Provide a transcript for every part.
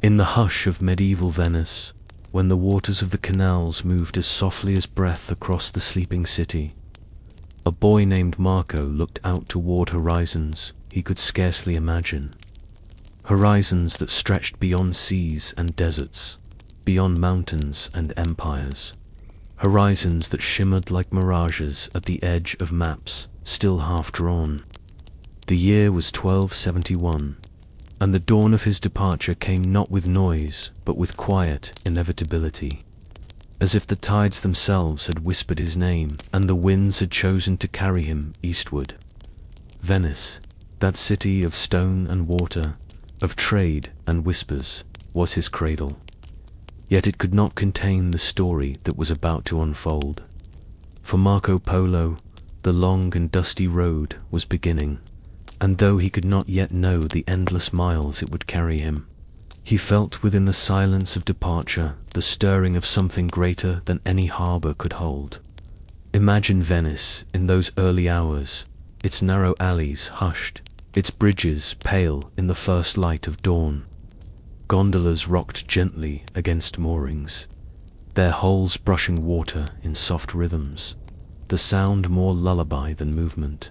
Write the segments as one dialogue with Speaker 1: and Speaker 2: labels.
Speaker 1: In the hush of medieval Venice, when the waters of the canals moved as softly as breath across the sleeping city, a boy named Marco looked out toward horizons he could scarcely imagine. Horizons that stretched beyond seas and deserts, beyond mountains and empires. Horizons that shimmered like mirages at the edge of maps still half drawn. The year was 1271, and the dawn of his departure came not with noise, but with quiet inevitability, as if the tides themselves had whispered his name, and the winds had chosen to carry him eastward. Venice, that city of stone and water, of trade and whispers, was his cradle. Yet it could not contain the story that was about to unfold. For Marco Polo, the long and dusty road was beginning, and though he could not yet know the endless miles it would carry him, he felt within the silence of departure the stirring of something greater than any harbor could hold. Imagine Venice in those early hours, its narrow alleys hushed, its bridges pale in the first light of dawn. Gondolas rocked gently against moorings, their hulls brushing water in soft rhythms, the sound more lullaby than movement.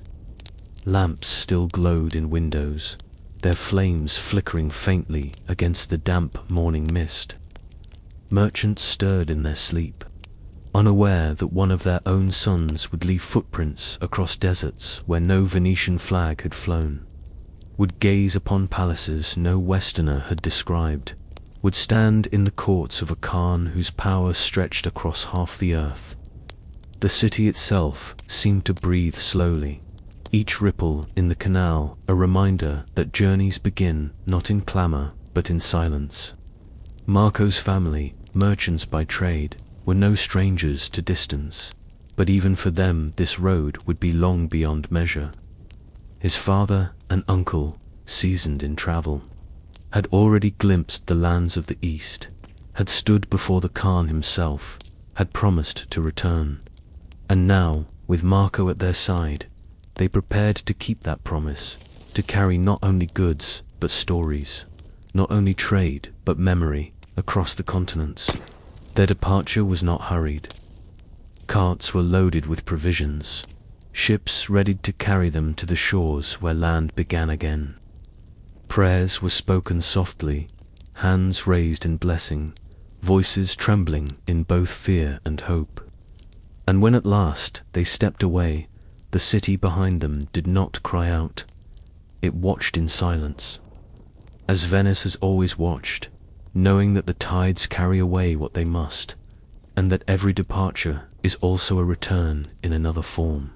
Speaker 1: Lamps still glowed in windows, their flames flickering faintly against the damp morning mist. Merchants stirred in their sleep, unaware that one of their own sons would leave footprints across deserts where no Venetian flag had flown, would gaze upon palaces no Westerner had described, would stand in the courts of a Khan whose power stretched across half the earth. The city itself seemed to breathe slowly, each ripple in the canal a reminder that journeys begin not in clamor but in silence. Marco's family, merchants by trade, were no strangers to distance, but even for them this road would be long beyond measure. His father and uncle, seasoned in travel, had already glimpsed the lands of the East, had stood before the Khan himself, had promised to return, and now, with Marco at their side, they prepared to keep that promise, to carry not only goods but stories, not only trade but memory across the continents. Their departure was not hurried. Carts were loaded with provisions, ships readied to carry them to the shores where land began again. Prayers were spoken softly, hands raised in blessing, voices trembling in both fear and hope. And when at last they stepped away, the city behind them did not cry out. It watched in silence, as Venice has always watched, knowing that the tides carry away what they must, and that every departure is also a return in another form.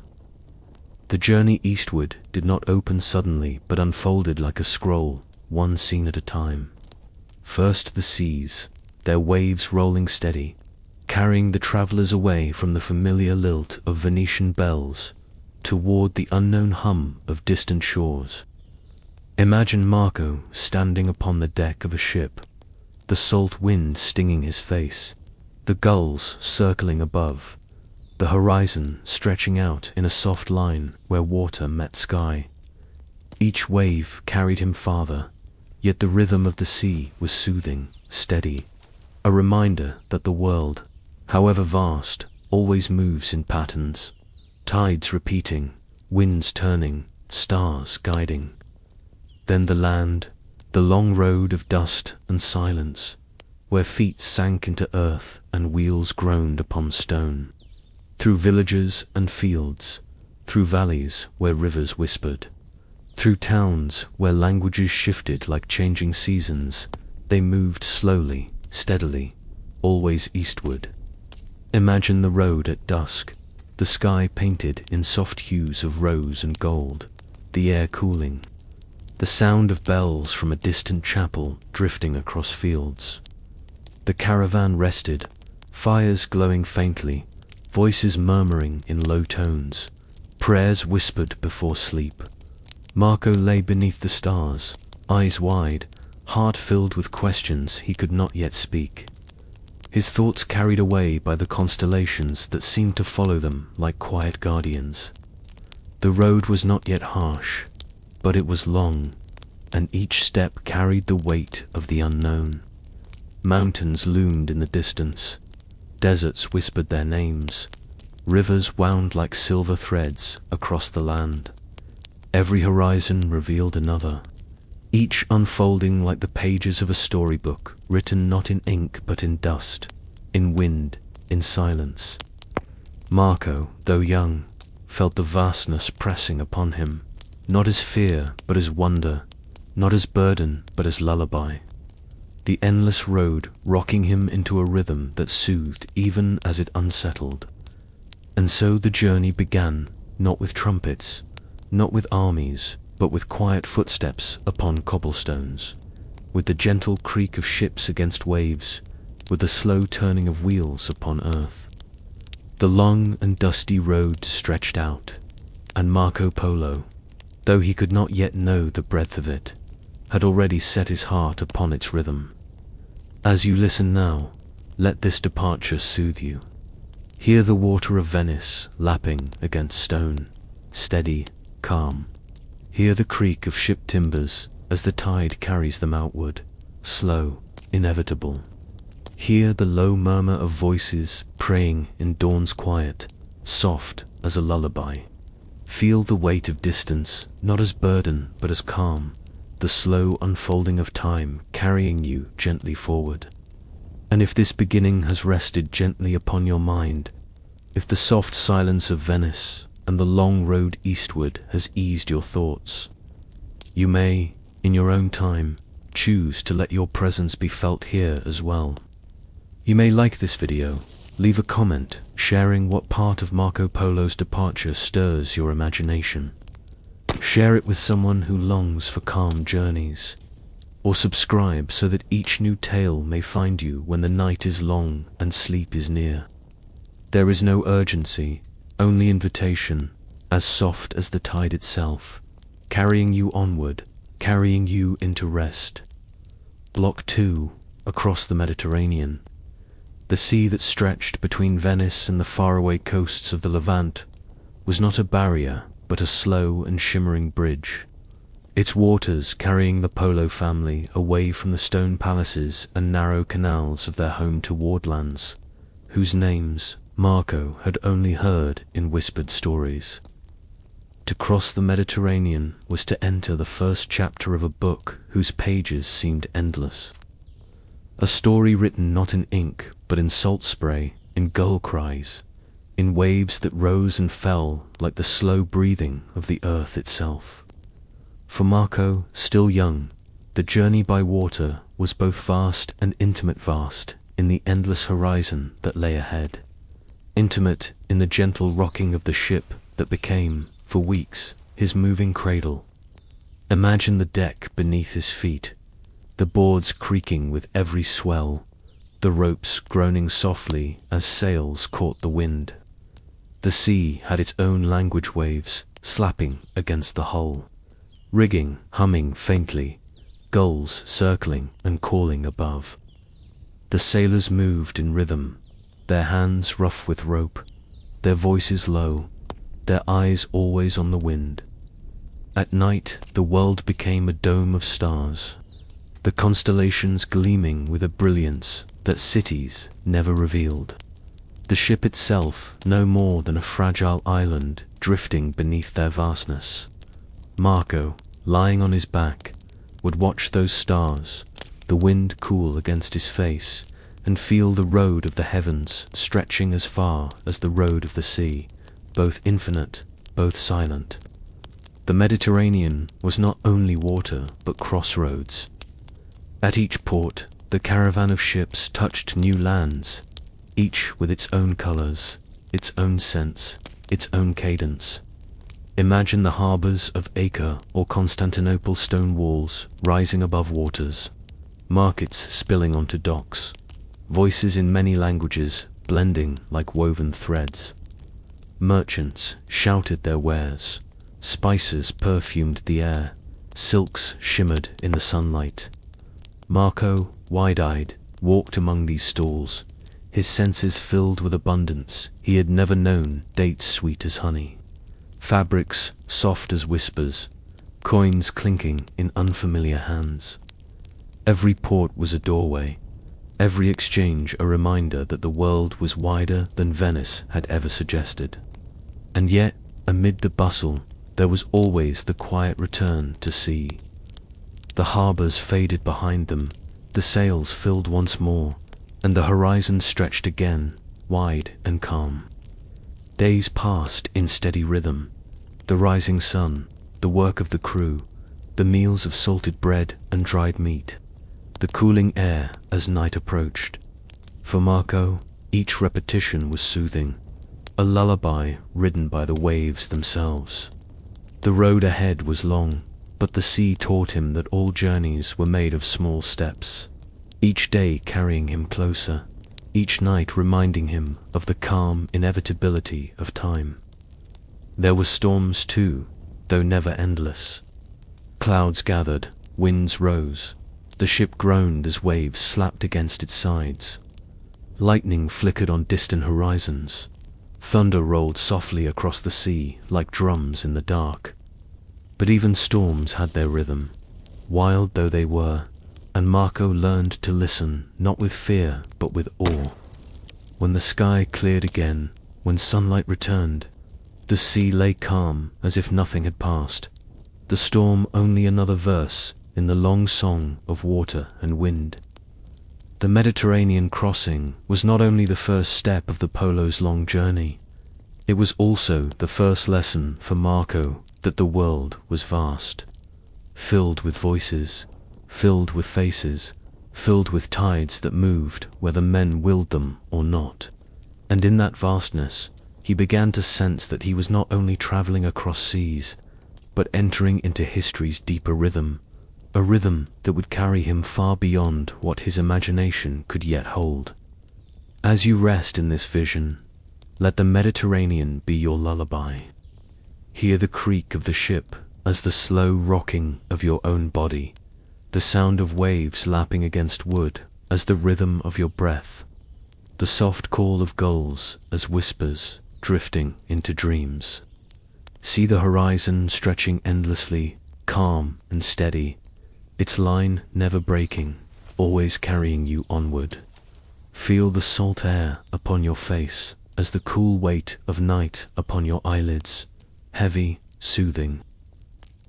Speaker 1: The journey eastward did not open suddenly but unfolded like a scroll, one scene at a time. First the seas, their waves rolling steady, carrying the travelers away from the familiar lilt of Venetian bells toward the unknown hum of distant shores. Imagine Marco standing upon the deck of a ship, the salt wind stinging his face, the gulls circling above, the horizon stretching out in a soft line where water met sky. Each wave carried him farther, yet the rhythm of the sea was soothing, steady, a reminder that the world, however vast, always moves in patterns, tides repeating, winds turning, stars guiding. Then the land, the long road of dust and silence, where feet sank into earth and wheels groaned upon stone. Through villages and fields, through valleys where rivers whispered, through towns where languages shifted like changing seasons, they moved slowly, steadily, always eastward. Imagine the road at dusk, the sky painted in soft hues of rose and gold, the air cooling, the sound of bells from a distant chapel drifting across fields. The caravan rested, fires glowing faintly, voices murmuring in low tones, prayers whispered before sleep. Marco lay beneath the stars, eyes wide, heart filled with questions he could not yet speak. His thoughts carried away by the constellations that seemed to follow them like quiet guardians. The road was not yet harsh, but it was long, and each step carried the weight of the unknown. Mountains loomed in the distance, deserts whispered their names, rivers wound like silver threads across the land. Every horizon revealed another, each unfolding like the pages of a storybook, written not in ink but in dust, in wind, in silence. Marco, though young, felt the vastness pressing upon him, not as fear but as wonder, not as burden but as lullaby. The endless road rocking him into a rhythm that soothed even as it unsettled. And so the journey began, not with trumpets, not with armies, but with quiet footsteps upon cobblestones, with the gentle creak of ships against waves, with the slow turning of wheels upon earth. The long and dusty road stretched out, and Marco Polo, though he could not yet know the breadth of it, had already set his heart upon its rhythm. As you listen now, let this departure soothe you. Hear the water of Venice lapping against stone, steady, calm. Hear the creak of ship timbers as the tide carries them outward, slow, inevitable. Hear the low murmur of voices praying in dawn's quiet, soft as a lullaby. Feel the weight of distance, not as burden but as calm, the slow unfolding of time carrying you gently forward. And if this beginning has rested gently upon your mind, if the soft silence of Venice and the long road eastward has eased your thoughts, you may, in your own time, choose to let your presence be felt here as well. You may like this video, leave a comment sharing what part of Marco Polo's departure stirs your imagination. Share it with someone who longs for calm journeys, or subscribe so that each new tale may find you when the night is long and sleep is near. There is no urgency, only invitation, as soft as the tide itself, carrying you onward, carrying you into rest. Block 2, across the Mediterranean. The sea that stretched between Venice and the faraway coasts of the Levant was not a barrier, but a slow and shimmering bridge. Its waters carrying the Polo family away from the stone palaces and narrow canals of their home to wardlands, whose names Marco had only heard in whispered stories. To cross the Mediterranean was to enter the first chapter of a book whose pages seemed endless. A story written not in ink, but in salt spray, in gull cries, in waves that rose and fell like the slow breathing of the earth itself. For Marco, still young, the journey by water was both vast and intimate, vast in the endless horizon that lay ahead. Intimate in the gentle rocking of the ship that became, for weeks, his moving cradle. Imagine the deck beneath his feet, the boards creaking with every swell, the ropes groaning softly as sails caught the wind. The sea had its own language waves slapping against the hull, rigging humming faintly, gulls circling and calling above. The sailors moved in rhythm, their hands rough with rope, their voices low, their eyes always on the wind. At night the world became a dome of stars, the constellations gleaming with a brilliance that cities never revealed. The ship itself no more than a fragile island drifting beneath their vastness. Marco, lying on his back, would watch those stars, the wind cool against his face, and feel the road of the heavens stretching as far as the road of the sea, both infinite, both silent. The Mediterranean was not only water, but crossroads. At each port, the caravan of ships touched new lands, each with its own colors, its own scents, its own cadence. Imagine the harbors of Acre or Constantinople stone walls rising above waters, markets spilling onto docks, voices in many languages blending like woven threads. Merchants shouted their wares, spices perfumed the air, silks shimmered in the sunlight. Marco, wide-eyed, walked among these stalls, his senses filled with abundance. He had never known dates sweet as honey, fabrics soft as whispers, coins clinking in unfamiliar hands. Every port was a doorway, every exchange a reminder that the world was wider than Venice had ever suggested. And yet, amid the bustle, there was always the quiet return to sea. The harbors faded behind them, the sails filled once more, and the horizon stretched again, wide and calm. Days passed in steady rhythm, the rising sun, the work of the crew, the meals of salted bread and dried meat, the cooling air as night approached. For Marco, each repetition was soothing, a lullaby ridden by the waves themselves. The road ahead was long, but the sea taught him that all journeys were made of small steps, each day carrying him closer, each night reminding him of the calm inevitability of time. There were storms too, though never endless. Clouds gathered, winds rose, the ship groaned as waves slapped against its sides. Lightning flickered on distant horizons. Thunder rolled softly across the sea like drums in the dark. But even storms had their rhythm, wild though they were, and Marco learned to listen not with fear but with awe. When the sky cleared again, when sunlight returned, the sea lay calm as if nothing had passed, the storm only another verse in the long song of water and wind. The Mediterranean crossing was not only the first step of the Polo's long journey, it was also the first lesson for Marco that the world was vast, filled with voices, filled with faces, filled with tides that moved whether men willed them or not. And in that vastness, he began to sense that he was not only traveling across seas, but entering into history's deeper rhythm, a rhythm that would carry him far beyond what his imagination could yet hold. As you rest in this vision, let the Mediterranean be your lullaby. Hear the creak of the ship as the slow rocking of your own body, the sound of waves lapping against wood as the rhythm of your breath, the soft call of gulls as whispers drifting into dreams. See the horizon stretching endlessly, calm and steady, its line never breaking, always carrying you onward. Feel the salt air upon your face as the cool weight of night upon your eyelids, heavy, soothing.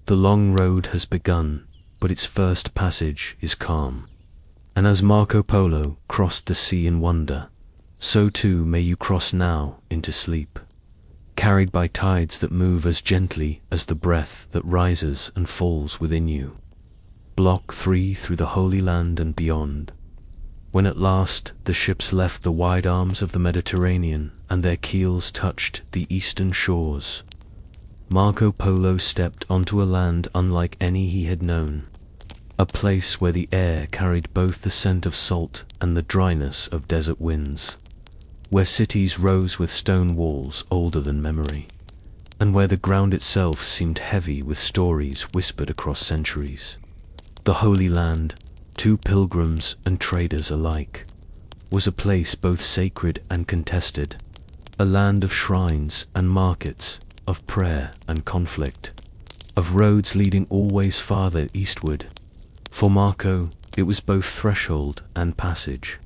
Speaker 1: The long road has begun, but its first passage is calm. And as Marco Polo crossed the sea in wonder, so too may you cross now into sleep, carried by tides that move as gently as the breath that rises and falls within you. Block 3 through the Holy Land and beyond. When at last the ships left the wide arms of the Mediterranean and their keels touched the eastern shores, Marco Polo stepped onto a land unlike any he had known, a place where the air carried both the scent of salt and the dryness of desert winds, where cities rose with stone walls older than memory, and where the ground itself seemed heavy with stories whispered across centuries. The Holy Land, to pilgrims and traders alike, was a place both sacred and contested, a land of shrines and markets, of prayer and conflict, of roads leading always farther eastward. For Marco, it was both threshold and passage,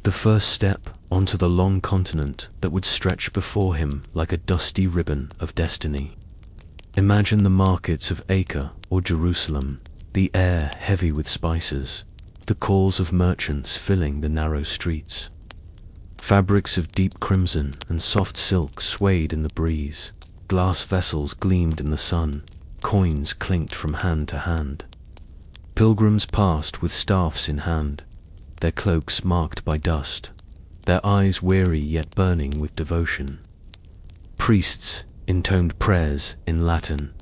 Speaker 1: the first step onto the long continent that would stretch before him like a dusty ribbon of destiny. Imagine the markets of Acre or Jerusalem, the air heavy with spices, the calls of merchants filling the narrow streets. Fabrics of deep crimson and soft silk swayed in the breeze, glass vessels gleamed in the sun, coins clinked from hand to hand. Pilgrims passed with staffs in hand, their cloaks marked by dust, their eyes weary yet burning with devotion. Priests intoned prayers in Latin,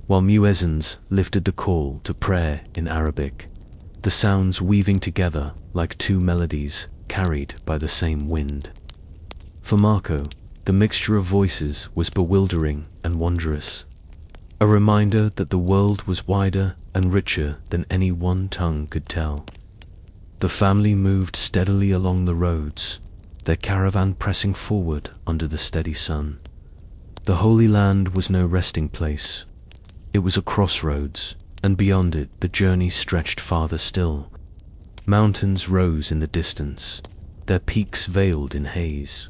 Speaker 1: while muezzins lifted the call to prayer in Arabic, the sounds weaving together like two melodies carried by the same wind. For Marco, the mixture of voices was bewildering and wondrous, a reminder that the world was wider and richer than any one tongue could tell. The family moved steadily along the roads, their caravan pressing forward under the steady sun. The Holy Land was no resting place. It was a crossroads, and beyond it the journey stretched farther still. Mountains rose in the distance, their peaks veiled in haze.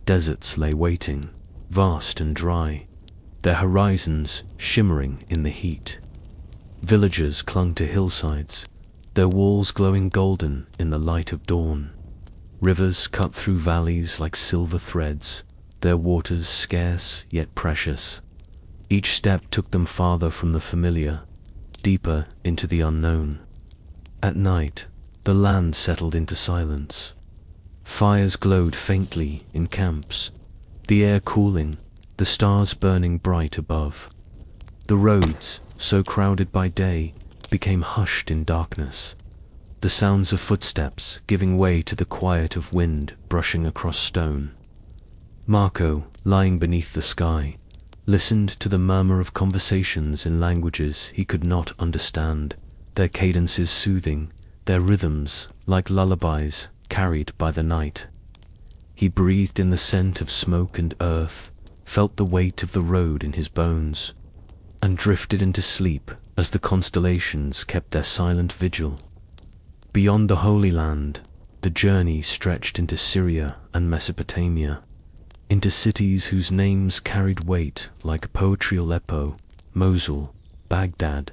Speaker 1: Deserts lay waiting, vast and dry, their horizons shimmering in the heat. Villages clung to hillsides, their walls glowing golden in the light of dawn. Rivers cut through valleys like silver threads, their waters scarce yet precious. Each step took them farther from the familiar, deeper into the unknown. At night, the land settled into silence. Fires glowed faintly in camps, the air cooling, the stars burning bright above. The roads, so crowded by day, became hushed in darkness, the sounds of footsteps giving way to the quiet of wind brushing across stone. Marco, lying beneath the sky, listened to the murmur of conversations in languages he could not understand, their cadences soothing, their rhythms like lullabies carried by the night. He breathed in the scent of smoke and earth, felt the weight of the road in his bones, and drifted into sleep as the constellations kept their silent vigil. Beyond the Holy Land, the journey stretched into Syria and Mesopotamia, into cities whose names carried weight like poetry. Aleppo, Mosul, Baghdad.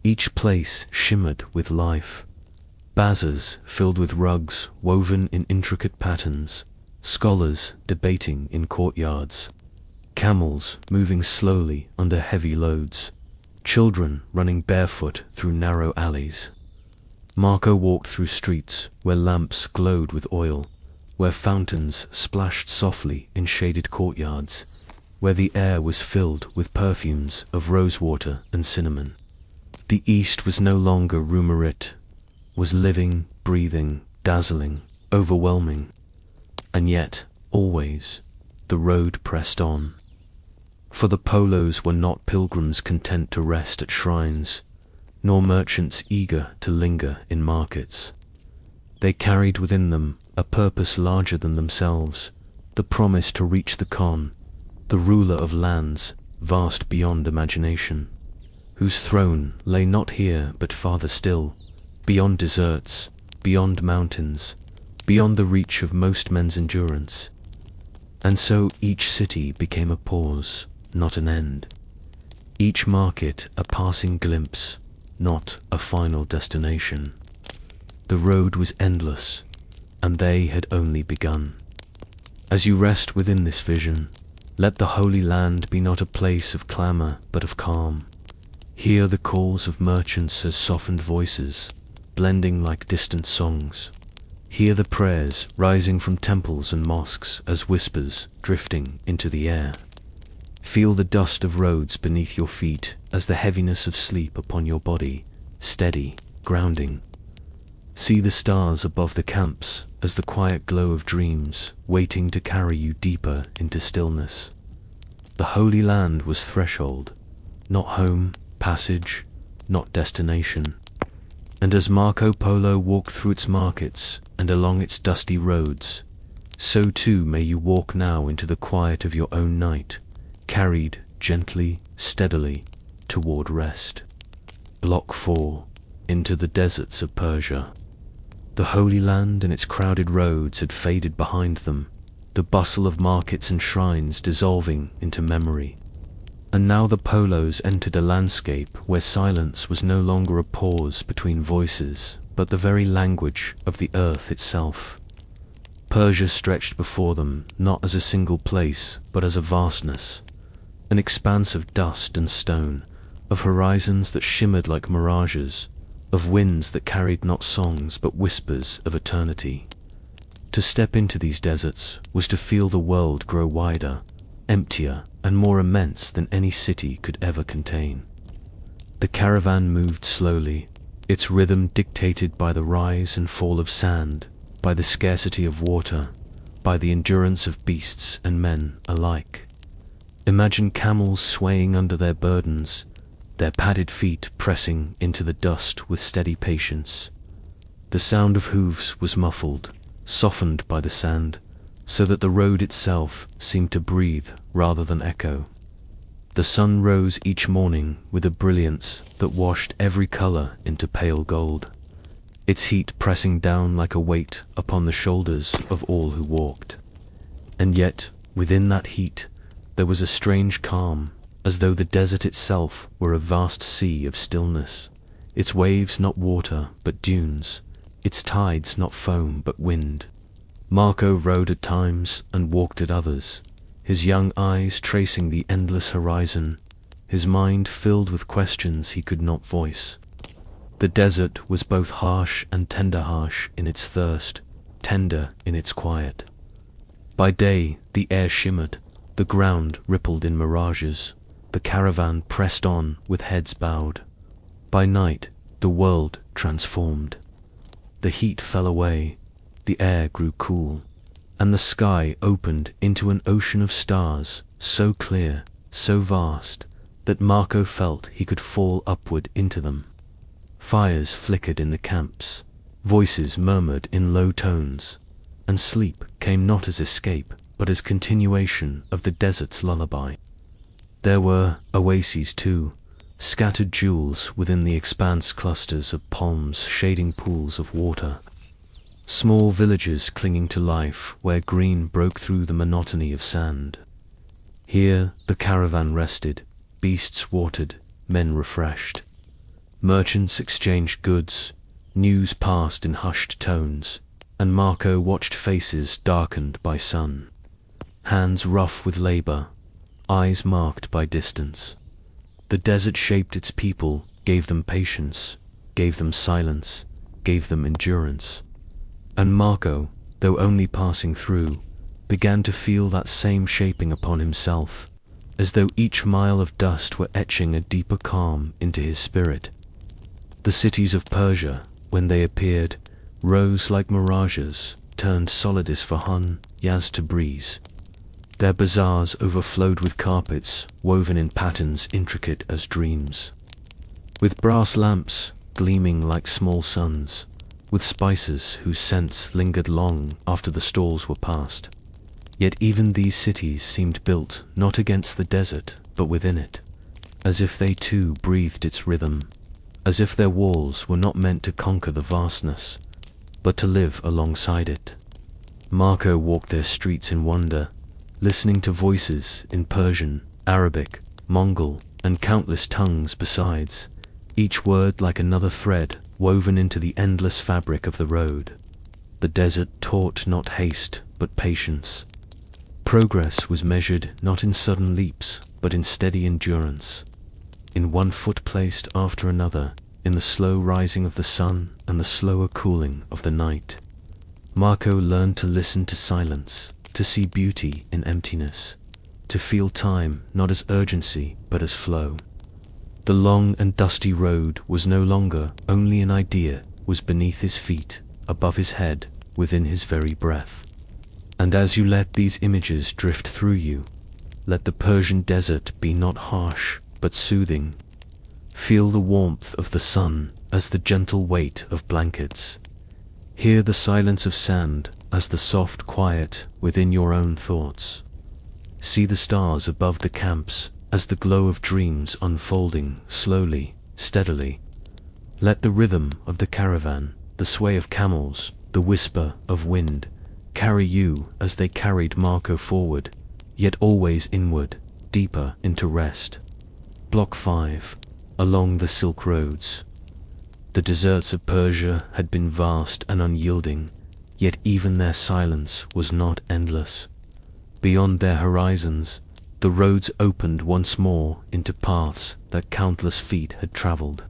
Speaker 1: Each place shimmered with life. Bazaars filled with rugs woven in intricate patterns, scholars debating in courtyards, camels moving slowly under heavy loads, children running barefoot through narrow alleys. Marco walked through streets where lamps glowed with oil, where fountains splashed softly in shaded courtyards, where the air was filled with perfumes of rosewater and cinnamon. The East was no longer rumorit, was living, breathing, dazzling, overwhelming. And yet, always, the road pressed on. For the Polos were not pilgrims content to rest at shrines, nor merchants eager to linger in markets. They carried within them a purpose larger than themselves, the promise to reach the Khan, the ruler of lands vast beyond imagination, whose throne lay not here but farther still, beyond deserts, beyond mountains, beyond the reach of most men's endurance. And so each city became a pause, not an end. Each market a passing glimpse, not a final destination. The road was endless, and they had only begun. As you rest within this vision, let the Holy Land be not a place of clamor but of calm. Hear the calls of merchants as softened voices, blending like distant songs. Hear the prayers rising from temples and mosques as whispers drifting into the air. Feel the dust of roads beneath your feet as the heaviness of sleep upon your body, steady, grounding. See the stars above the camps as the quiet glow of dreams waiting to carry you deeper into stillness. The Holy Land was threshold, not home, passage, not destination. And as Marco Polo walked through its markets and along its dusty roads, so too may you walk now into the quiet of your own night, carried gently, steadily, toward rest. Block 4. Into the deserts of Persia. The Holy Land and its crowded roads had faded behind them, the bustle of markets and shrines dissolving into memory. And now the Polos entered a landscape where silence was no longer a pause between voices, but the very language of the earth itself. Persia stretched before them not as a single place, but as a vastness, an expanse of dust and stone, of horizons that shimmered like mirages, of winds that carried not songs but whispers of eternity. To step into these deserts was to feel the world grow wider, emptier, and more immense than any city could ever contain. The caravan moved slowly, its rhythm dictated by the rise and fall of sand, by the scarcity of water, by the endurance of beasts and men alike. Imagine camels swaying under their burdens, their padded feet pressing into the dust with steady patience. The sound of hooves was muffled, softened by the sand, so that the road itself seemed to breathe rather than echo. The sun rose each morning with a brilliance that washed every color into pale gold, its heat pressing down like a weight upon the shoulders of all who walked. And yet, within that heat, there was a strange calm, as though the desert itself were a vast sea of stillness, its waves not water but dunes, its tides not foam but wind. Marco rode at times and walked at others, his young eyes tracing the endless horizon, his mind filled with questions he could not voice. The desert was both harsh and tender-harsh in its thirst, tender in its quiet. By day the air shimmered, the ground rippled in mirages, the caravan pressed on with heads bowed. By night the world transformed. The heat fell away, the air grew cool, and the sky opened into an ocean of stars, so clear, so vast, that Marco felt he could fall upward into them. Fires flickered in the camps, voices murmured in low tones, and sleep came not as escape, but as continuation of the desert's lullaby. There were oases too, scattered jewels within the expanse, clusters of palms shading pools of water. Small villages clinging to life where green broke through the monotony of sand. Here the caravan rested, beasts watered, men refreshed. Merchants exchanged goods, news passed in hushed tones, and Marco watched faces darkened by sun, hands rough with labor, eyes marked by distance. The desert shaped its people, gave them patience, gave them silence, gave them endurance. And Marco, though only passing through, began to feel that same shaping upon himself, as though each mile of dust were etching a deeper calm into his spirit. The cities of Persia, when they appeared, rose like mirages, turned solid as Isfahan, Yaz to breeze. Their bazaars overflowed with carpets woven in patterns intricate as dreams, with brass lamps gleaming like small suns, with spices whose scents lingered long after the stalls were past. Yet even these cities seemed built not against the desert, but within it, as if they too breathed its rhythm, as if their walls were not meant to conquer the vastness, but to live alongside it. Marco walked their streets in wonder, listening to voices in Persian, Arabic, Mongol, and countless tongues besides, each word like another thread woven into the endless fabric of the road. The desert taught not haste, but patience. Progress was measured not in sudden leaps, but in steady endurance, in one foot placed after another, in the slow rising of the sun and the slower cooling of the night. Marco learned to listen to silence, to see beauty in emptiness, to feel time not as urgency but as flow. The long and dusty road was no longer only an idea, was beneath his feet, above his head, within his very breath. And as you let these images drift through you, let the Persian desert be not harsh but soothing. Feel the warmth of the sun as the gentle weight of blankets. Hear the silence of sand as the soft quiet within your own thoughts. See the stars above the camps as the glow of dreams unfolding slowly, steadily. Let the rhythm of the caravan, the sway of camels, the whisper of wind, carry you as they carried Marco forward, yet always inward, deeper into rest. Block 5. Along the Silk Roads. The deserts of Persia had been vast and unyielding, yet even their silence was not endless. Beyond their horizons, the roads opened once more into paths that countless feet had traveled.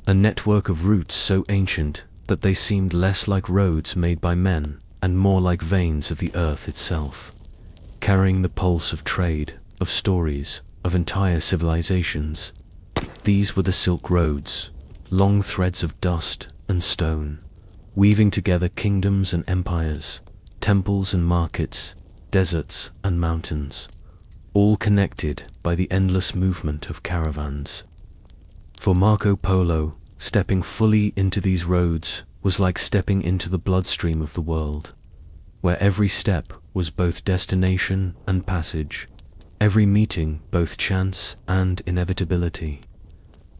Speaker 1: A network of routes so ancient that they seemed less like roads made by men and more like veins of the earth itself, carrying the pulse of trade, of stories, of entire civilizations. These were the Silk Roads, long threads of dust and stone, weaving together kingdoms and empires, temples and markets, deserts and mountains, all connected by the endless movement of caravans. For Marco Polo, stepping fully into these roads was like stepping into the bloodstream of the world, where every step was both destination and passage, every meeting both chance and inevitability.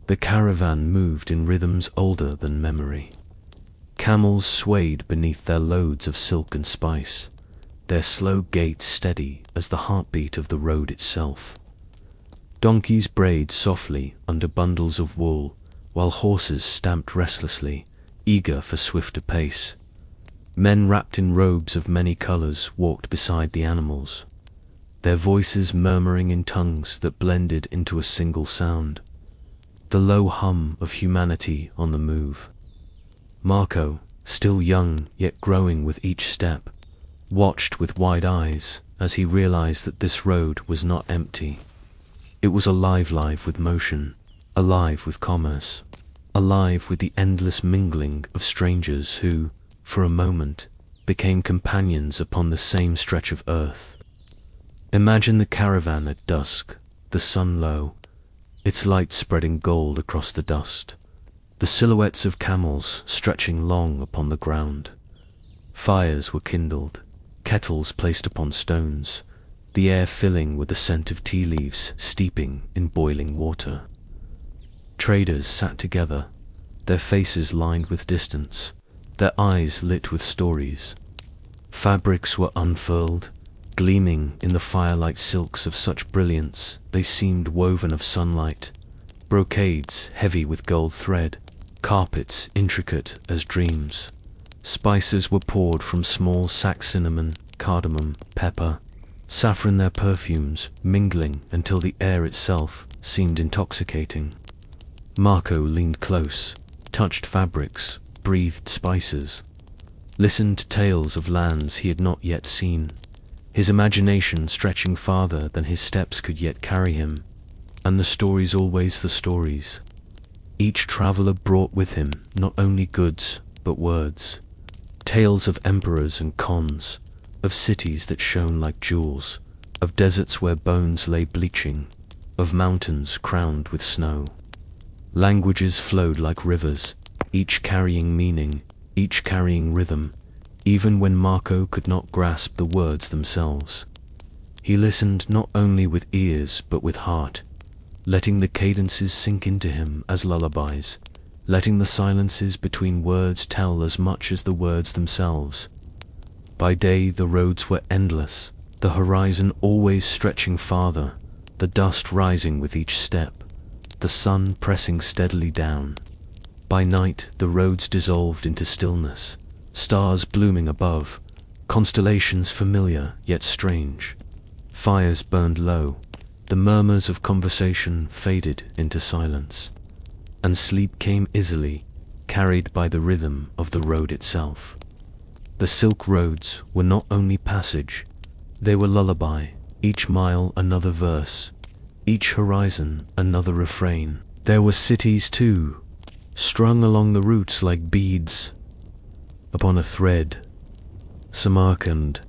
Speaker 1: The caravan moved in rhythms older than memory. Camels swayed beneath their loads of silk and spice, their slow gait steady as the heartbeat of the road itself. Donkeys brayed softly under bundles of wool, while horses stamped restlessly, eager for swifter pace. Men wrapped in robes of many colors walked beside the animals, their voices murmuring in tongues that blended into a single sound, the low hum of humanity on the move. Marco, still young yet growing with each step, watched with wide eyes as he realized that this road was not empty. It was alive with motion, alive with commerce, alive with the endless mingling of strangers who, for a moment, became companions upon the same stretch of earth. Imagine the caravan at dusk, the sun low, its light spreading gold across the dust, the silhouettes of camels stretching long upon the ground. Fires were kindled, kettles placed upon stones, the air filling with the scent of tea leaves steeping in boiling water. Traders sat together, their faces lined with distance, their eyes lit with stories. Fabrics were unfurled, gleaming in the firelight silks of such brilliance they seemed woven of sunlight, brocades heavy with gold thread, carpets intricate as dreams. Spices were poured from small sacks, cinnamon, cardamom, pepper, saffron, their perfumes mingling until the air itself seemed intoxicating. Marco leaned close, touched fabrics, breathed spices, listened to tales of lands he had not yet seen, his imagination stretching farther than his steps could yet carry him. And the stories, always the stories. Each traveler brought with him not only goods, but words. Tales of emperors and khans, of cities that shone like jewels, of deserts where bones lay bleaching, of mountains crowned with snow. Languages flowed like rivers, each carrying meaning, each carrying rhythm, even when Marco could not grasp the words themselves. He listened not only with ears but with heart, letting the cadences sink into him as lullabies, letting the silences between words tell as much as the words themselves. By day the roads were endless, the horizon always stretching farther, the dust rising with each step, the sun pressing steadily down. By night the roads dissolved into stillness, stars blooming above, constellations familiar yet strange. Fires burned low, the murmurs of conversation faded into silence, and sleep came easily, carried by the rhythm of the road itself. The silk roads were not only passage, they were lullaby, each mile another verse, each horizon another refrain. There were cities too, strung along the routes like beads upon a thread. Samarkand.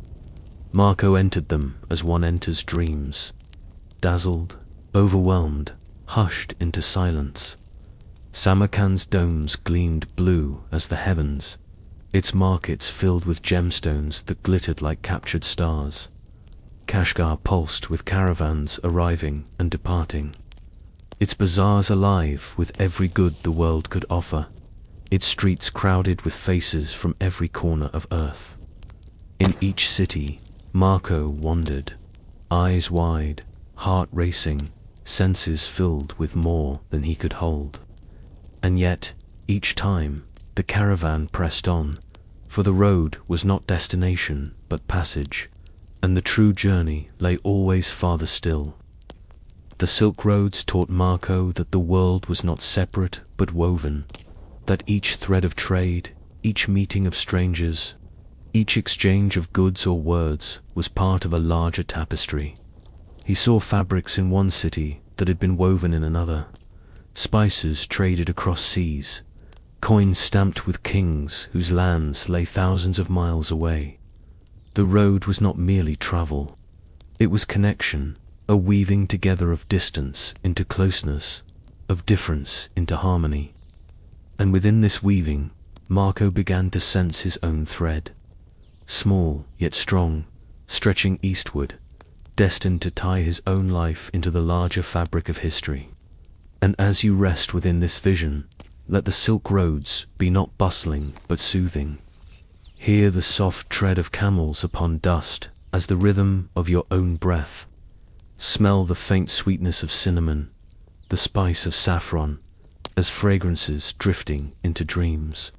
Speaker 1: Marco entered them as one enters dreams, dazzled, overwhelmed, hushed into silence. Samarkand's domes gleamed blue as the heavens, its markets filled with gemstones that glittered like captured stars. Kashgar pulsed with caravans arriving and departing, its bazaars alive with every good the world could offer, its streets crowded with faces from every corner of earth. In each city, Marco wandered, eyes wide, heart racing, senses filled with more than he could hold. And yet, each time, the caravan pressed on, for the road was not destination but passage, and the true journey lay always farther still. The silk roads taught Marco that the world was not separate but woven, that each thread of trade, each meeting of strangers, each exchange of goods or words was part of a larger tapestry. He saw fabrics in one city that had been woven in another, spices traded across seas, coins stamped with kings whose lands lay thousands of miles away. The road was not merely travel, it was connection, a weaving together of distance into closeness, of difference into harmony. And within this weaving, Marco began to sense his own thread, small yet strong, stretching eastward, destined to tie his own life into the larger fabric of history. And as you rest within this vision, let the silk roads be not bustling but soothing. Hear the soft tread of camels upon dust as the rhythm of your own breath. Smell the faint sweetness of cinnamon, the spice of saffron, as fragrances drifting into dreams.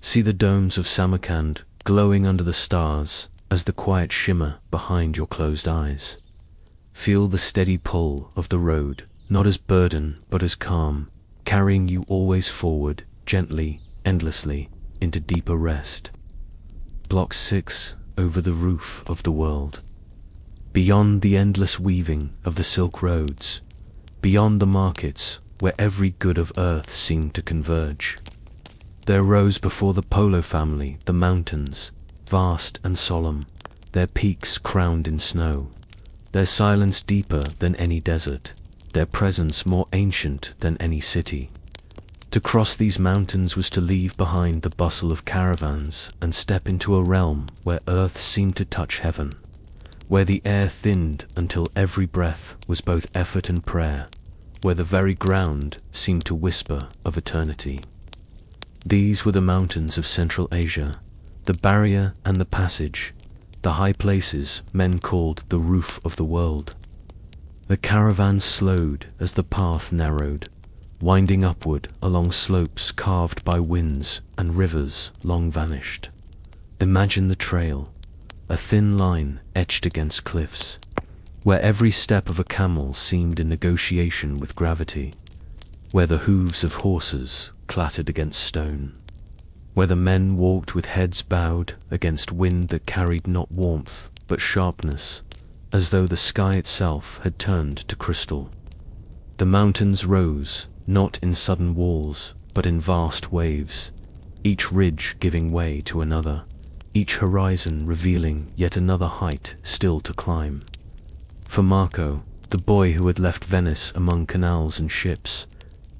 Speaker 1: See the domes of Samarkand glowing under the stars as the quiet shimmer behind your closed eyes. Feel the steady pull of the road, not as burden but as calm, carrying you always forward, gently, endlessly, into deeper rest. Block 6, over the roof of the world. Beyond the endless weaving of the silk roads, beyond the markets where every good of earth seemed to converge, there rose before the Polo family the mountains, vast and solemn, their peaks crowned in snow, their silence deeper than any desert, their presence more ancient than any city. To cross these mountains was to leave behind the bustle of caravans and step into a realm where earth seemed to touch heaven, where the air thinned until every breath was both effort and prayer, where the very ground seemed to whisper of eternity. These were the mountains of Central Asia, the barrier and the passage, the high places men called the roof of the world. The caravans slowed as the path narrowed, winding upward along slopes carved by winds and rivers long vanished. Imagine the trail, a thin line etched against cliffs, where every step of a camel seemed in negotiation with gravity, where the hooves of horses clattered against stone, where the men walked with heads bowed against wind that carried not warmth but sharpness, as though the sky itself had turned to crystal. The mountains rose, not in sudden walls, but in vast waves, each ridge giving way to another, each horizon revealing yet another height still to climb. For Marco, the boy who had left Venice among canals and ships,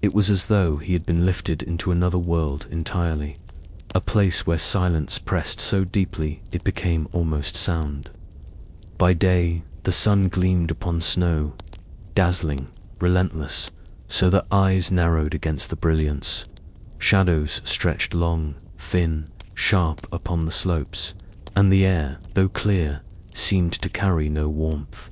Speaker 1: it was as though he had been lifted into another world entirely, a place where silence pressed so deeply it became almost sound. By day, the sun gleamed upon snow, dazzling, relentless, so that eyes narrowed against the brilliance. Shadows stretched long, thin, sharp upon the slopes, and the air, though clear, seemed to carry no warmth.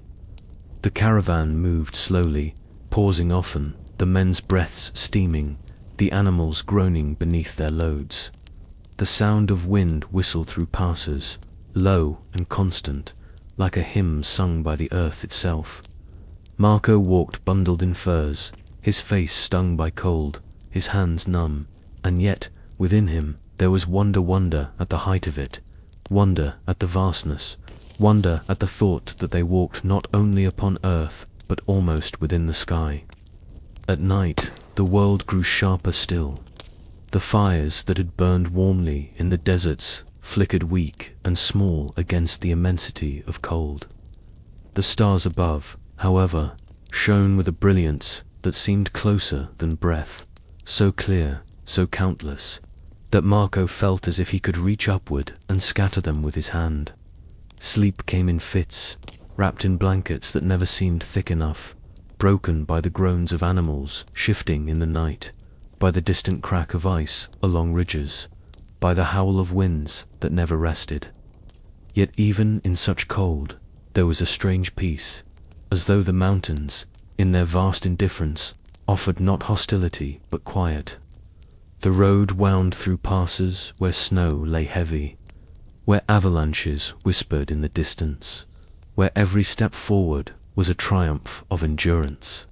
Speaker 1: The caravan moved slowly, pausing often, the men's breaths steaming, the animals groaning beneath their loads. The sound of wind whistled through passes, low and constant, like a hymn sung by the earth itself. Marco walked bundled in furs, his face stung by cold, his hands numb, and yet, within him, there was wonder at the height of it, wonder at the vastness, wonder at the thought that they walked not only upon earth, but almost within the sky. At night, the world grew sharper still. The fires that had burned warmly in the deserts flickered weak and small against the immensity of cold. The stars above, however, shone with a brilliance that seemed closer than breath, so clear, so countless, that Marco felt as if he could reach upward and scatter them with his hand. Sleep came in fits, wrapped in blankets that never seemed thick enough, broken by the groans of animals shifting in the night, by the distant crack of ice along ridges, by the howl of winds that never rested. Yet even in such cold, there was a strange peace, as though the mountains, in their vast indifference, offered not hostility but quiet. The road wound through passes where snow lay heavy, where avalanches whispered in the distance, where every step forward was a triumph of endurance.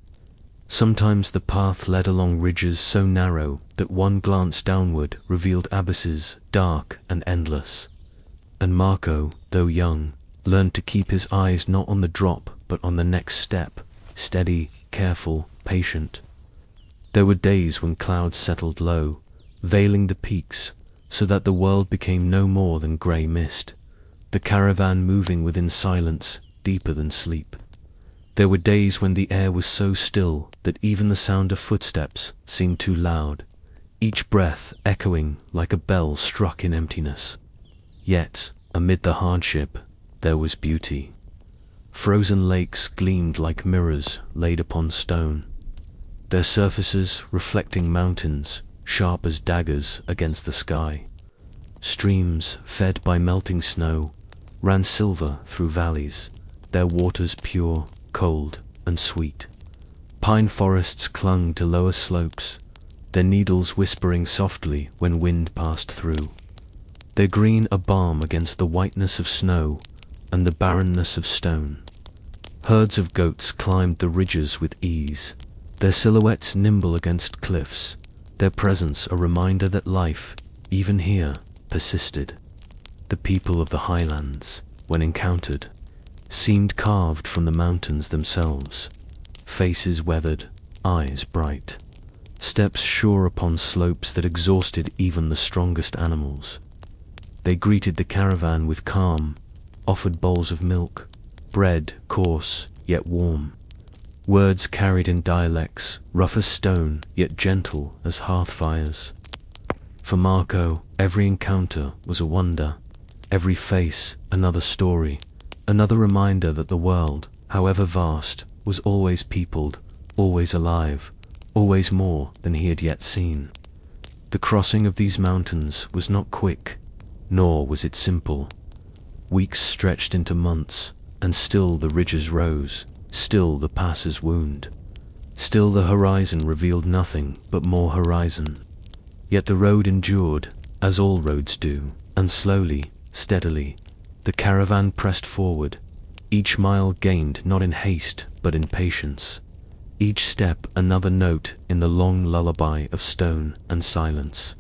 Speaker 1: Sometimes the path led along ridges so narrow that one glance downward revealed abysses dark and endless. And Marco, though young, learned to keep his eyes not on the drop but on the next step, steady, careful, patient. There were days when clouds settled low, veiling the peaks, so that the world became no more than grey mist, the caravan moving within silence deeper than sleep. There were days when the air was so still that even the sound of footsteps seemed too loud, each breath echoing like a bell struck in emptiness. Yet, amid the hardship, there was beauty. Frozen lakes gleamed like mirrors laid upon stone, their surfaces reflecting mountains, sharp as daggers against the sky. Streams, fed by melting snow, ran silver through valleys, their waters pure, cold, and sweet. Pine forests clung to lower slopes, their needles whispering softly when wind passed through. Their green a balm against the whiteness of snow and the barrenness of stone. Herds of goats climbed the ridges with ease, their silhouettes nimble against cliffs, their presence a reminder that life, even here, persisted. The people of the highlands, when encountered, seemed carved from the mountains themselves, faces weathered, eyes bright, steps sure upon slopes that exhausted even the strongest animals. They greeted the caravan with calm, offered bowls of milk, bread coarse yet warm, words carried in dialects rough as stone yet gentle as hearth fires. For Marco, every encounter was a wonder, every face another story, another reminder that the world, however vast, was always peopled, always alive, always more than he had yet seen. The crossing of these mountains was not quick, nor was it simple. Weeks stretched into months, and still the ridges rose, still the passes wound, still the horizon revealed nothing but more horizon. Yet the road endured, as all roads do, and slowly, steadily, the caravan pressed forward, each mile gained not in haste but in patience, each step another note in the long lullaby of stone and silence.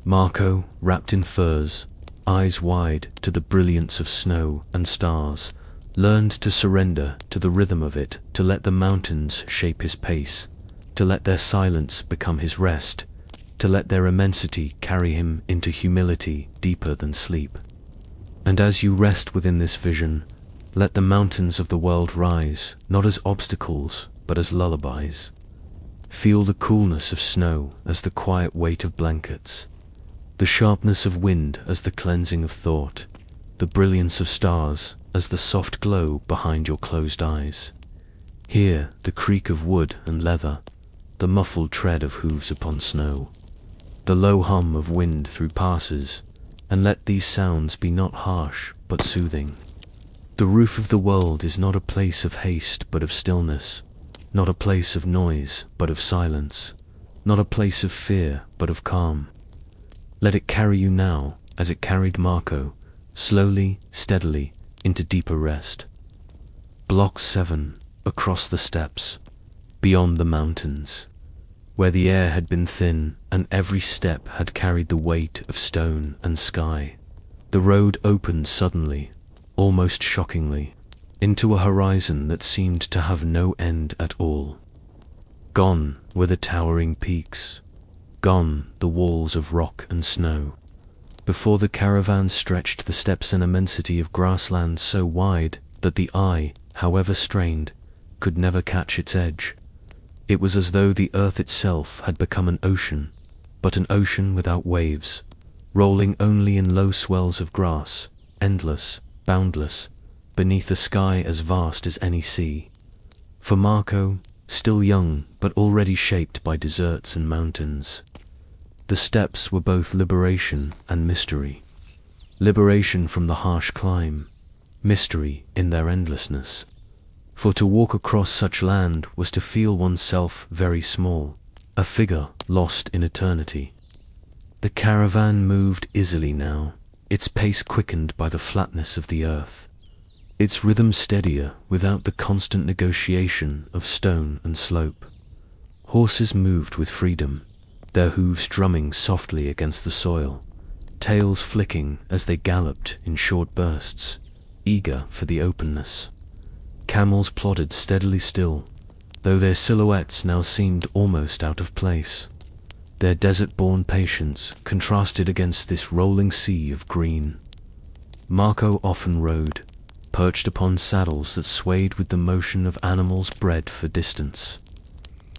Speaker 1: Marco, wrapped in furs, eyes wide to the brilliance of snow and stars, learned to surrender to the rhythm of it, to let the mountains shape his pace, to let their silence become his rest, to let their immensity carry him into humility deeper than sleep. And as you rest within this vision, let the mountains of the world rise, not as obstacles, but as lullabies. Feel the coolness of snow as the quiet weight of blankets, the sharpness of wind as the cleansing of thought, the brilliance of stars as the soft glow behind your closed eyes. Hear the creak of wood and leather, the muffled tread of hooves upon snow, the low hum of wind through passes, and let these sounds be not harsh but soothing. The roof of the world is not a place of haste but of stillness, not a place of noise but of silence, not a place of fear but of calm. Let it carry you now, as it carried Marco, slowly, steadily, into deeper rest. Block 7, across the steppes, beyond the mountains, where the air had been thin and every step had carried the weight of stone and sky. The road opened suddenly, almost shockingly, into a horizon that seemed to have no end at all. Gone were the towering peaks, gone the walls of rock and snow. Before the caravan stretched the steppes an immensity of grassland so wide that the eye, however strained, could never catch its edge. It was as though the earth itself had become an ocean, but an ocean without waves, rolling only in low swells of grass, endless, boundless, beneath a sky as vast as any sea. For Marco, still young but already shaped by deserts and mountains, the steppes were both liberation and mystery. Liberation from the harsh climb, mystery in their endlessness. For to walk across such land was to feel oneself very small, a figure lost in eternity. The caravan moved easily now, its pace quickened by the flatness of the earth, its rhythm steadier without the constant negotiation of stone and slope. Horses moved with freedom, their hooves drumming softly against the soil, tails flicking as they galloped in short bursts, eager for the openness. Camels plodded steadily still, though their silhouettes now seemed almost out of place. Their desert-born patience contrasted against this rolling sea of green. Marco often rode, perched upon saddles that swayed with the motion of animals bred for distance.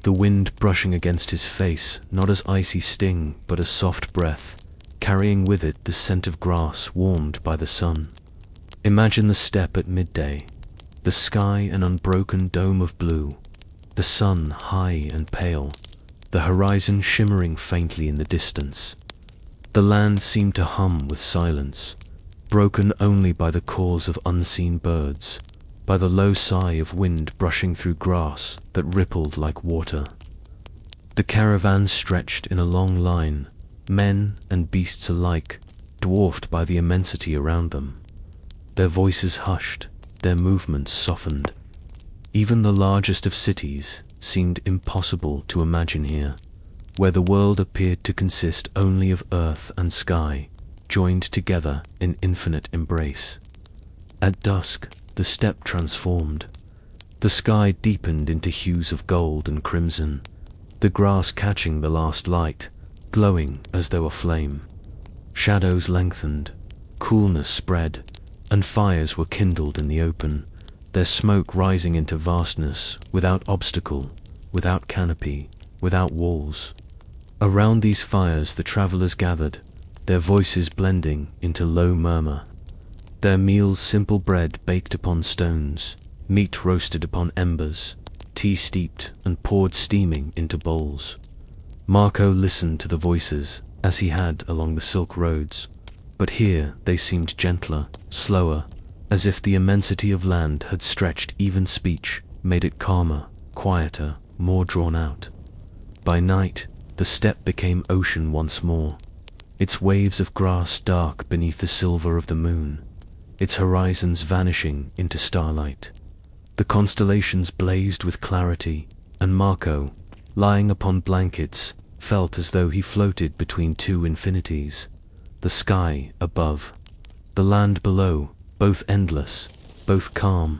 Speaker 1: The wind brushing against his face not as icy sting but as soft breath, carrying with it the scent of grass warmed by the sun. Imagine the steppe at midday, the sky an unbroken dome of blue, the sun high and pale, the horizon shimmering faintly in the distance. The land seemed to hum with silence, broken only by the calls of unseen birds, by the low sigh of wind brushing through grass that rippled like water. The caravans stretched in a long line, men and beasts alike, dwarfed by the immensity around them. Their voices hushed, their movements softened. Even the largest of cities seemed impossible to imagine here, where the world appeared to consist only of earth and sky, joined together in infinite embrace. At dusk, the steppe transformed. The sky deepened into hues of gold and crimson, the grass catching the last light, glowing as though aflame. Shadows lengthened, coolness spread, and fires were kindled in the open, their smoke rising into vastness, without obstacle, without canopy, without walls. Around these fires the travelers gathered, their voices blending into low murmur. Their meals simple bread baked upon stones, meat roasted upon embers, tea steeped and poured steaming into bowls. Marco listened to the voices, as he had along the Silk Roads, but here they seemed gentler, slower, as if the immensity of land had stretched even speech, made it calmer, quieter, more drawn out. By night, the steppe became ocean once more, its waves of grass dark beneath the silver of the moon, its horizons vanishing into starlight. The constellations blazed with clarity, and Marco, lying upon blankets, felt as though he floated between two infinities, the sky above, the land below, both endless, both calm,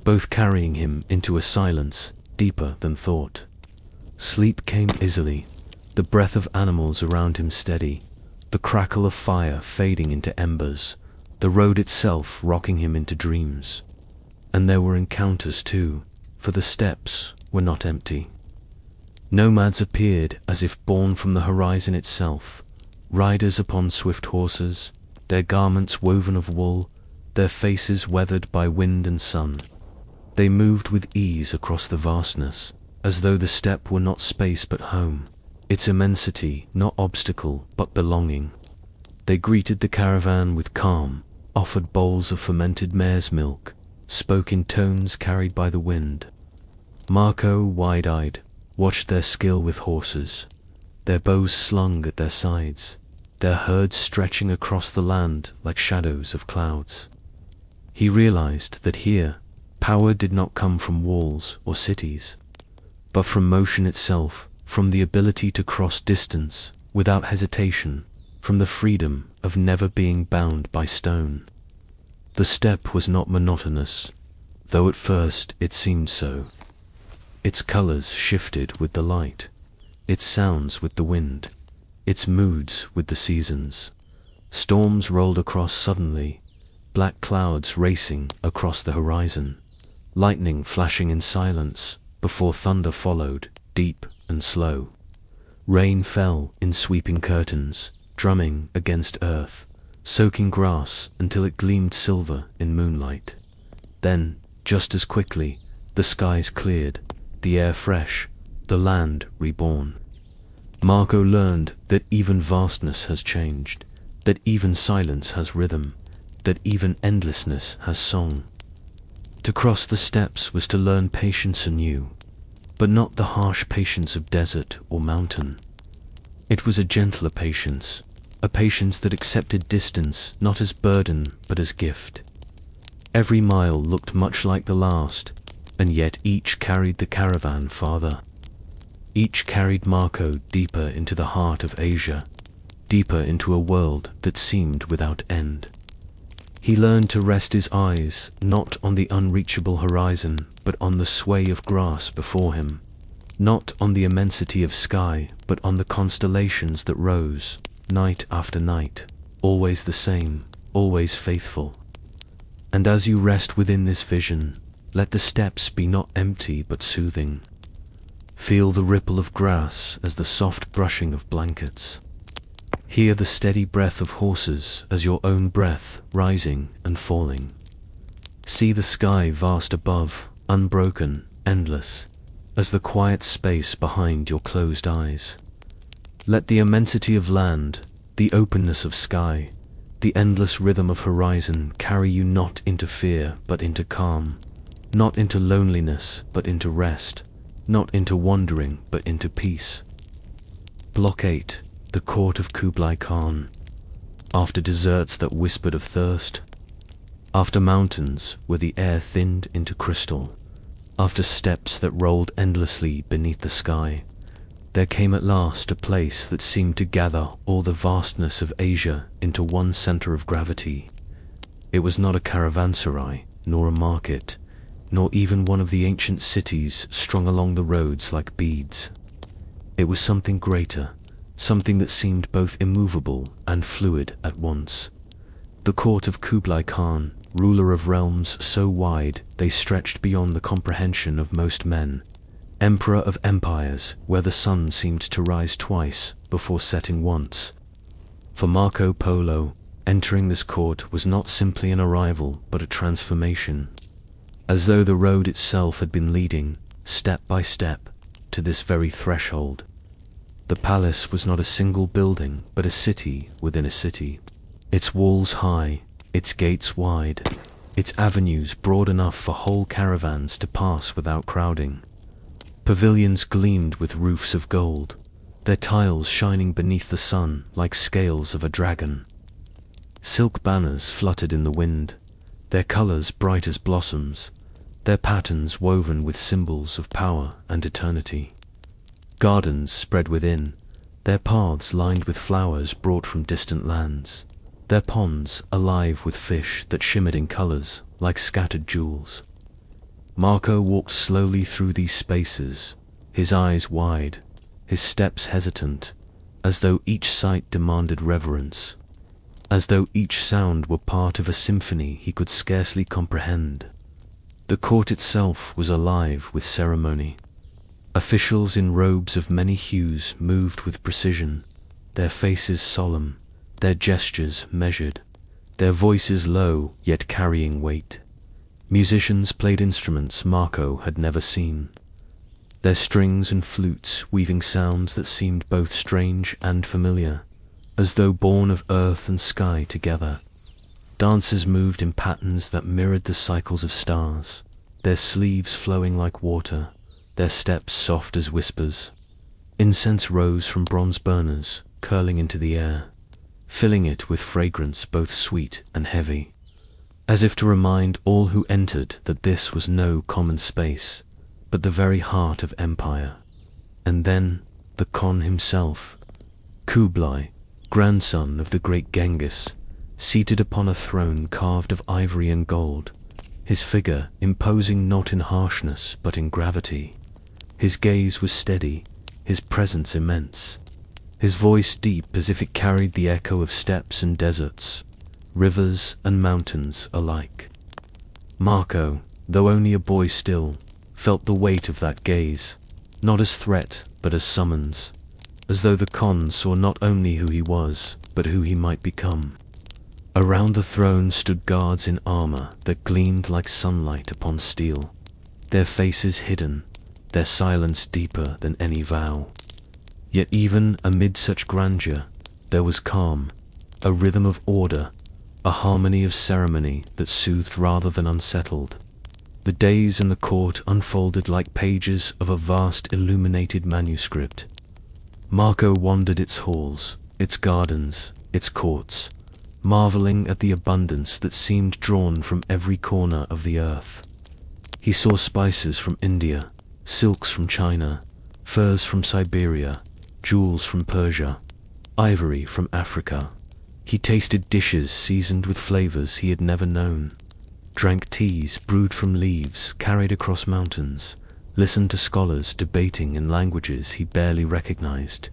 Speaker 1: both carrying him into a silence deeper than thought. Sleep came easily, the breath of animals around him steady, the crackle of fire fading into embers, the road itself rocking him into dreams. And there were encounters too, for the steppes were not empty. Nomads appeared as if born from the horizon itself, riders upon swift horses, their garments woven of wool, their faces weathered by wind and sun. They moved with ease across the vastness, as though the steppe were not space but home, its immensity not obstacle but belonging. They greeted the caravan with calm, offered bowls of fermented mare's milk, spoke in tones carried by the wind. Marco, wide-eyed, watched their skill with horses, their bows slung at their sides, their herds stretching across the land like shadows of clouds. He realized that here, power did not come from walls or cities, but from motion itself, from the ability to cross distance without hesitation, from the freedom of never being bound by stone. The steppe was not monotonous, though at first it seemed so. Its colors shifted with the light, its sounds with the wind, its moods with the seasons. Storms rolled across suddenly, black clouds racing across the horizon, lightning flashing in silence before thunder followed, deep and slow. Rain fell in sweeping curtains, drumming against earth, soaking grass until it gleamed silver in moonlight. Then, just as quickly, the skies cleared, the air fresh, the land reborn. Marco learned that even vastness has changed, that even silence has rhythm, that even endlessness has song. To cross the steppes was to learn patience anew, but not the harsh patience of desert or mountain. It was a gentler patience, a patience that accepted distance not as burden but as gift. Every mile looked much like the last, and yet each carried the caravan farther. Each carried Marco deeper into the heart of Asia, deeper into a world that seemed without end. He learned to rest his eyes not on the unreachable horizon, but on the sway of grass before him, not on the immensity of sky, but on the constellations that rose, night after night, always the same, always faithful. And as you rest within this vision, let the steppes be not empty but soothing. Feel the ripple of grass as the soft brushing of blankets. Hear the steady breath of horses as your own breath rising and falling. See the sky vast above, unbroken, endless, as the quiet space behind your closed eyes. Let the immensity of land, the openness of sky, the endless rhythm of horizon carry you not into fear but into calm, not into loneliness but into rest, not into wandering but into peace. Block 8. The Court of Kublai Khan. After deserts that whispered of thirst, after mountains where the air thinned into crystal, after steppes that rolled endlessly beneath the sky, there came at last a place that seemed to gather all the vastness of Asia into one center of gravity. It was not a caravanserai, nor a market, nor even one of the ancient cities strung along the roads like beads. It was something greater, something that seemed both immovable and fluid at once. The court of Kublai Khan, ruler of realms so wide they stretched beyond the comprehension of most men, emperor of empires where the sun seemed to rise twice before setting once. For Marco Polo, entering this court was not simply an arrival but a transformation, as though the road itself had been leading, step by step, to this very threshold. The palace was not a single building but a city within a city, its walls high, its gates wide, its avenues broad enough for whole caravans to pass without crowding. Pavilions gleamed with roofs of gold, their tiles shining beneath the sun like scales of a dragon. Silk banners fluttered in the wind, their colors bright as blossoms, their patterns woven with symbols of power and eternity. Gardens spread within, their paths lined with flowers brought from distant lands, their ponds alive with fish that shimmered in colors like scattered jewels. Marco walked slowly through these spaces, his eyes wide, his steps hesitant, as though each sight demanded reverence, as though each sound were part of a symphony he could scarcely comprehend. The court itself was alive with ceremony. Officials in robes of many hues moved with precision, their faces solemn, their gestures measured, their voices low yet carrying weight. Musicians played instruments Marco had never seen, their strings and flutes weaving sounds that seemed both strange and familiar, as though born of earth and sky together. Dancers moved in patterns that mirrored the cycles of stars, their sleeves flowing like water, their steps soft as whispers. Incense rose from bronze burners, curling into the air, filling it with fragrance both sweet and heavy, as if to remind all who entered that this was no common space, but the very heart of empire. And then the Khan himself, Kublai, grandson of the great Genghis, seated upon a throne carved of ivory and gold, his figure imposing not in harshness but in gravity. His gaze was steady, his presence immense, his voice deep as if it carried the echo of steppes and deserts, rivers and mountains alike. Marco, though only a boy still, felt the weight of that gaze, not as threat but as summons, as though the Khan saw not only who he was, but who he might become. Around the throne stood guards in armor that gleamed like sunlight upon steel, their faces hidden, their silence deeper than any vow. Yet even amid such grandeur, there was calm, a rhythm of order, a harmony of ceremony that soothed rather than unsettled. The days in the court unfolded like pages of a vast illuminated manuscript. Marco wandered its halls, its gardens, its courts, marveling at the abundance that seemed drawn from every corner of the earth. He saw spices from India, silks from China, furs from Siberia, jewels from Persia, ivory from Africa. He tasted dishes seasoned with flavors he had never known, drank teas brewed from leaves carried across mountains, listened to scholars debating in languages he barely recognized.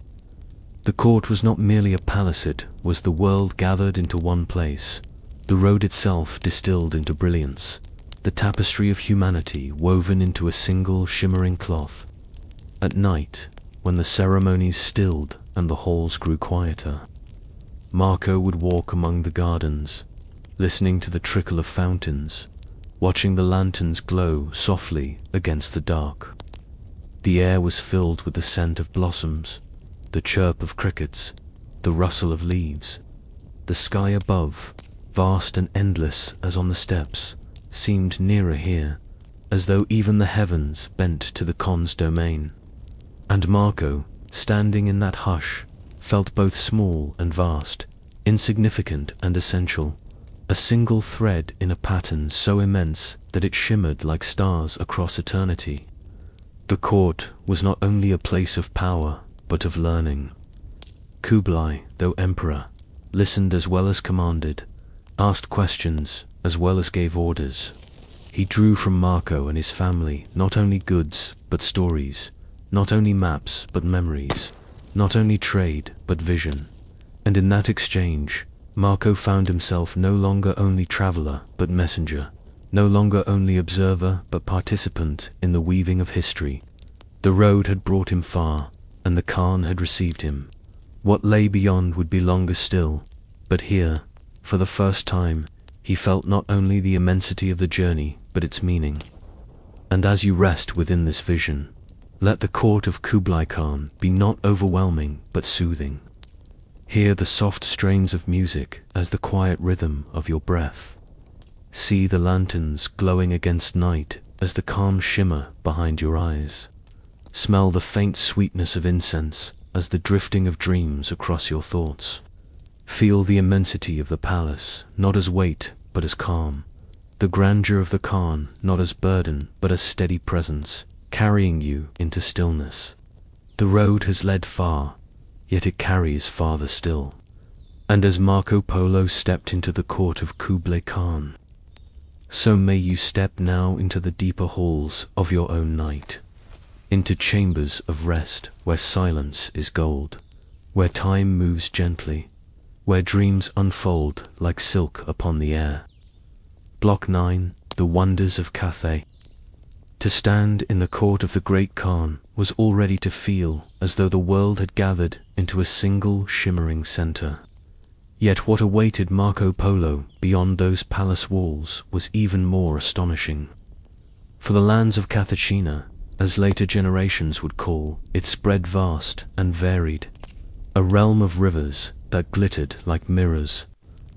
Speaker 1: The court was not merely a palace, it was the world gathered into one place, the road itself distilled into brilliance, the tapestry of humanity woven into a single shimmering cloth. At night, when the ceremonies stilled and the halls grew quieter, Marco would walk among the gardens, listening to the trickle of fountains, watching the lanterns glow softly against the dark. The air was filled with the scent of blossoms, the chirp of crickets, the rustle of leaves. The sky above, vast and endless as on the steppes, seemed nearer here, as though even the heavens bent to the Khan's domain. And Marco, standing in that hush, felt both small and vast, insignificant and essential, a single thread in a pattern so immense that it shimmered like stars across eternity. The court was not only a place of power, but of learning. Kublai, though emperor, listened as well as commanded, asked questions as well as gave orders. He drew from Marco and his family not only goods but stories, not only maps but memories, not only trade but vision. And in that exchange, Marco found himself no longer only traveler but messenger, no longer only observer but participant in the weaving of history. The road had brought him far, and the Khan had received him. What lay beyond would be longer still, but here, for the first time, he felt not only the immensity of the journey, but its meaning. And as you rest within this vision, let the court of Kublai Khan be not overwhelming but soothing. Hear the soft strains of music as the quiet rhythm of your breath. See the lanterns glowing against night as the calm shimmer behind your eyes. Smell the faint sweetness of incense as the drifting of dreams across your thoughts. Feel the immensity of the palace, not as weight, but as calm. The grandeur of the Khan, not as burden, but as steady presence, carrying you into stillness. The road has led far, yet it carries farther still. And as Marco Polo stepped into the court of Kublai Khan, so may you step now into the deeper halls of your own night, into chambers of rest where silence is gold, where time moves gently, where dreams unfold like silk upon the air. Block 9, The Wonders of Cathay. To stand in the court of the great Khan was already to feel as though the world had gathered into a single shimmering center. Yet what awaited Marco Polo beyond those palace walls was even more astonishing. For the lands of Cathay, as later generations would call, it spread vast and varied, a realm of rivers that glittered like mirrors,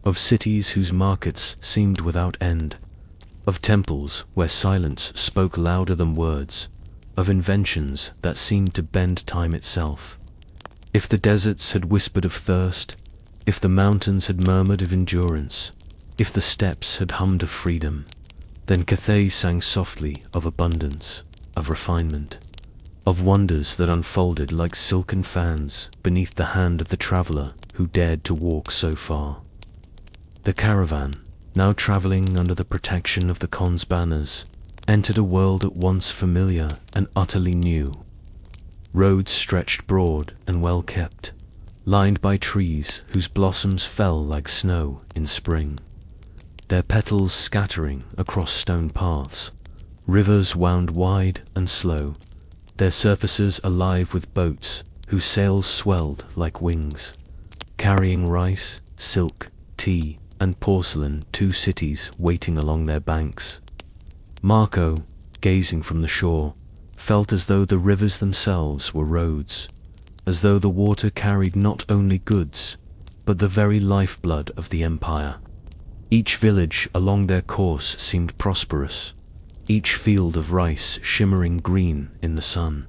Speaker 1: of cities whose markets seemed without end, of temples where silence spoke louder than words, of inventions that seemed to bend time itself. If the deserts had whispered of thirst, if the mountains had murmured of endurance, if the steppes had hummed of freedom, then Cathay sang softly of abundance, of refinement, of wonders that unfolded like silken fans beneath the hand of the traveler who dared to walk so far. The caravan, now traveling under the protection of the Khan's banners, entered a world at once familiar and utterly new. Roads stretched broad and well kept, lined by trees whose blossoms fell like snow in spring, their petals scattering across stone paths. Rivers wound wide and slow, their surfaces alive with boats whose sails swelled like wings, carrying rice, silk, tea, and porcelain to cities waiting along their banks. Marco, gazing from the shore, felt as though the rivers themselves were roads, as though the water carried not only goods, but the very lifeblood of the empire. Each village along their course seemed prosperous, each field of rice shimmering green in the sun,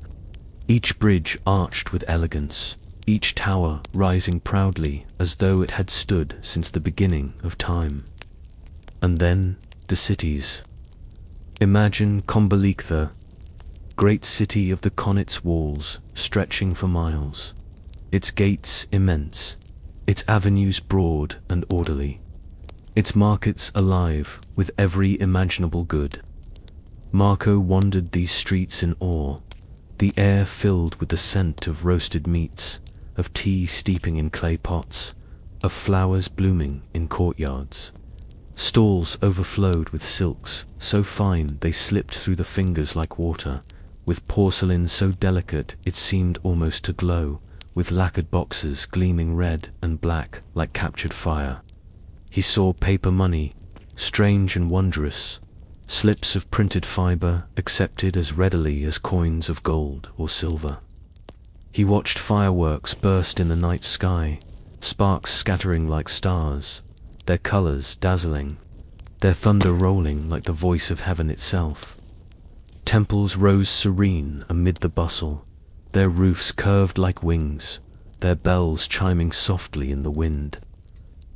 Speaker 1: each bridge arched with elegance, each tower rising proudly as though it had stood since the beginning of time. And then the cities. Imagine Kublai, great city of the Khan's walls stretching for miles, its gates immense, its avenues broad and orderly, its markets alive with every imaginable good. Marco wandered these streets in awe, the air filled with the scent of roasted meats, of tea steeping in clay pots, of flowers blooming in courtyards. Stalls overflowed with silks so fine they slipped through the fingers like water, with porcelain so delicate it seemed almost to glow, with lacquered boxes gleaming red and black like captured fire. He saw paper money, strange and wondrous, slips of printed fiber accepted as readily as coins of gold or silver. He watched fireworks burst in the night sky, sparks scattering like stars, their colors dazzling, their thunder rolling like the voice of heaven itself. Temples rose serene amid the bustle, their roofs curved like wings, their bells chiming softly in the wind.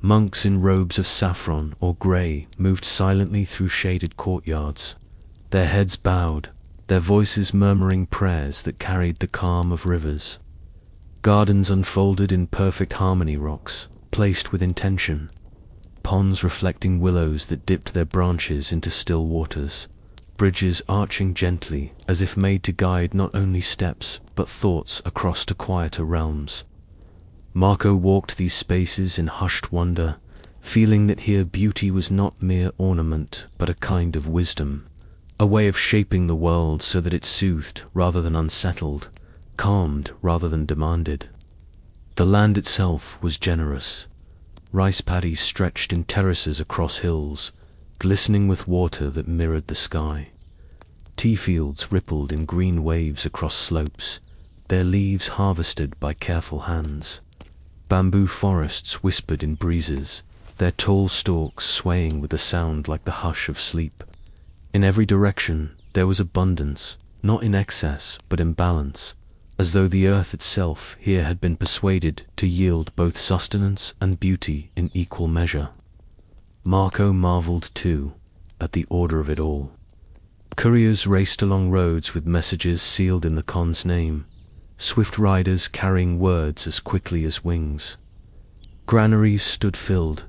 Speaker 1: Monks in robes of saffron or grey moved silently through shaded courtyards, their heads bowed, their voices murmuring prayers that carried the calm of rivers. Gardens unfolded in perfect harmony, rocks placed with intention, ponds reflecting willows that dipped their branches into still waters, bridges arching gently as if made to guide not only steps but thoughts across to quieter realms. Marco walked these spaces in hushed wonder, feeling that here beauty was not mere ornament but a kind of wisdom, a way of shaping the world so that it soothed rather than unsettled, calmed rather than demanded. The land itself was generous. Rice paddies stretched in terraces across hills, glistening with water that mirrored the sky. Tea fields rippled in green waves across slopes, their leaves harvested by careful hands. Bamboo forests whispered in breezes, their tall stalks swaying with a sound like the hush of sleep. In every direction there was abundance, not in excess but in balance, as though the earth itself here had been persuaded to yield both sustenance and beauty in equal measure. Marco marveled too at the order of it all. Couriers raced along roads with messages sealed in the Khan's name, swift riders carrying words as quickly as wings. Granaries stood filled,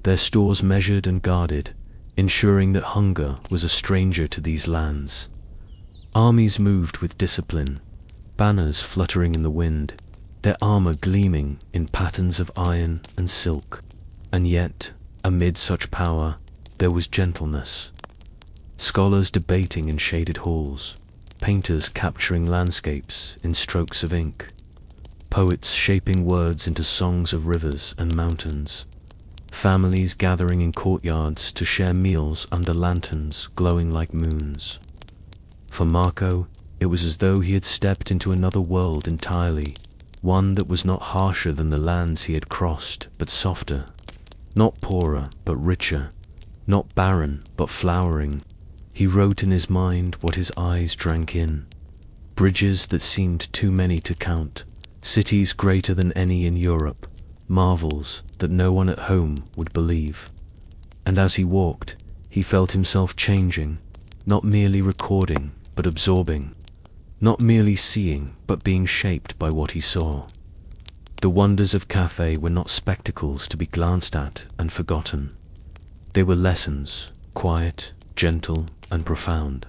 Speaker 1: their stores measured and guarded, ensuring that hunger was a stranger to these lands. Armies moved with discipline, banners fluttering in the wind, their armor gleaming in patterns of iron and silk. And yet, amid such power, there was gentleness. Scholars debating in shaded halls, painters capturing landscapes in strokes of ink, poets shaping words into songs of rivers and mountains, families gathering in courtyards to share meals under lanterns glowing like moons. For Marco, it was as though he had stepped into another world entirely, one that was not harsher than the lands he had crossed, but softer, not poorer, but richer, not barren, but flowering. He wrote in his mind what his eyes drank in. Bridges that seemed too many to count, cities greater than any in Europe, marvels that no one at home would believe. And as he walked, he felt himself changing, not merely recording, but absorbing, not merely seeing, but being shaped by what he saw. The wonders of Cathay were not spectacles to be glanced at and forgotten. They were lessons, quiet, gentle, and profound,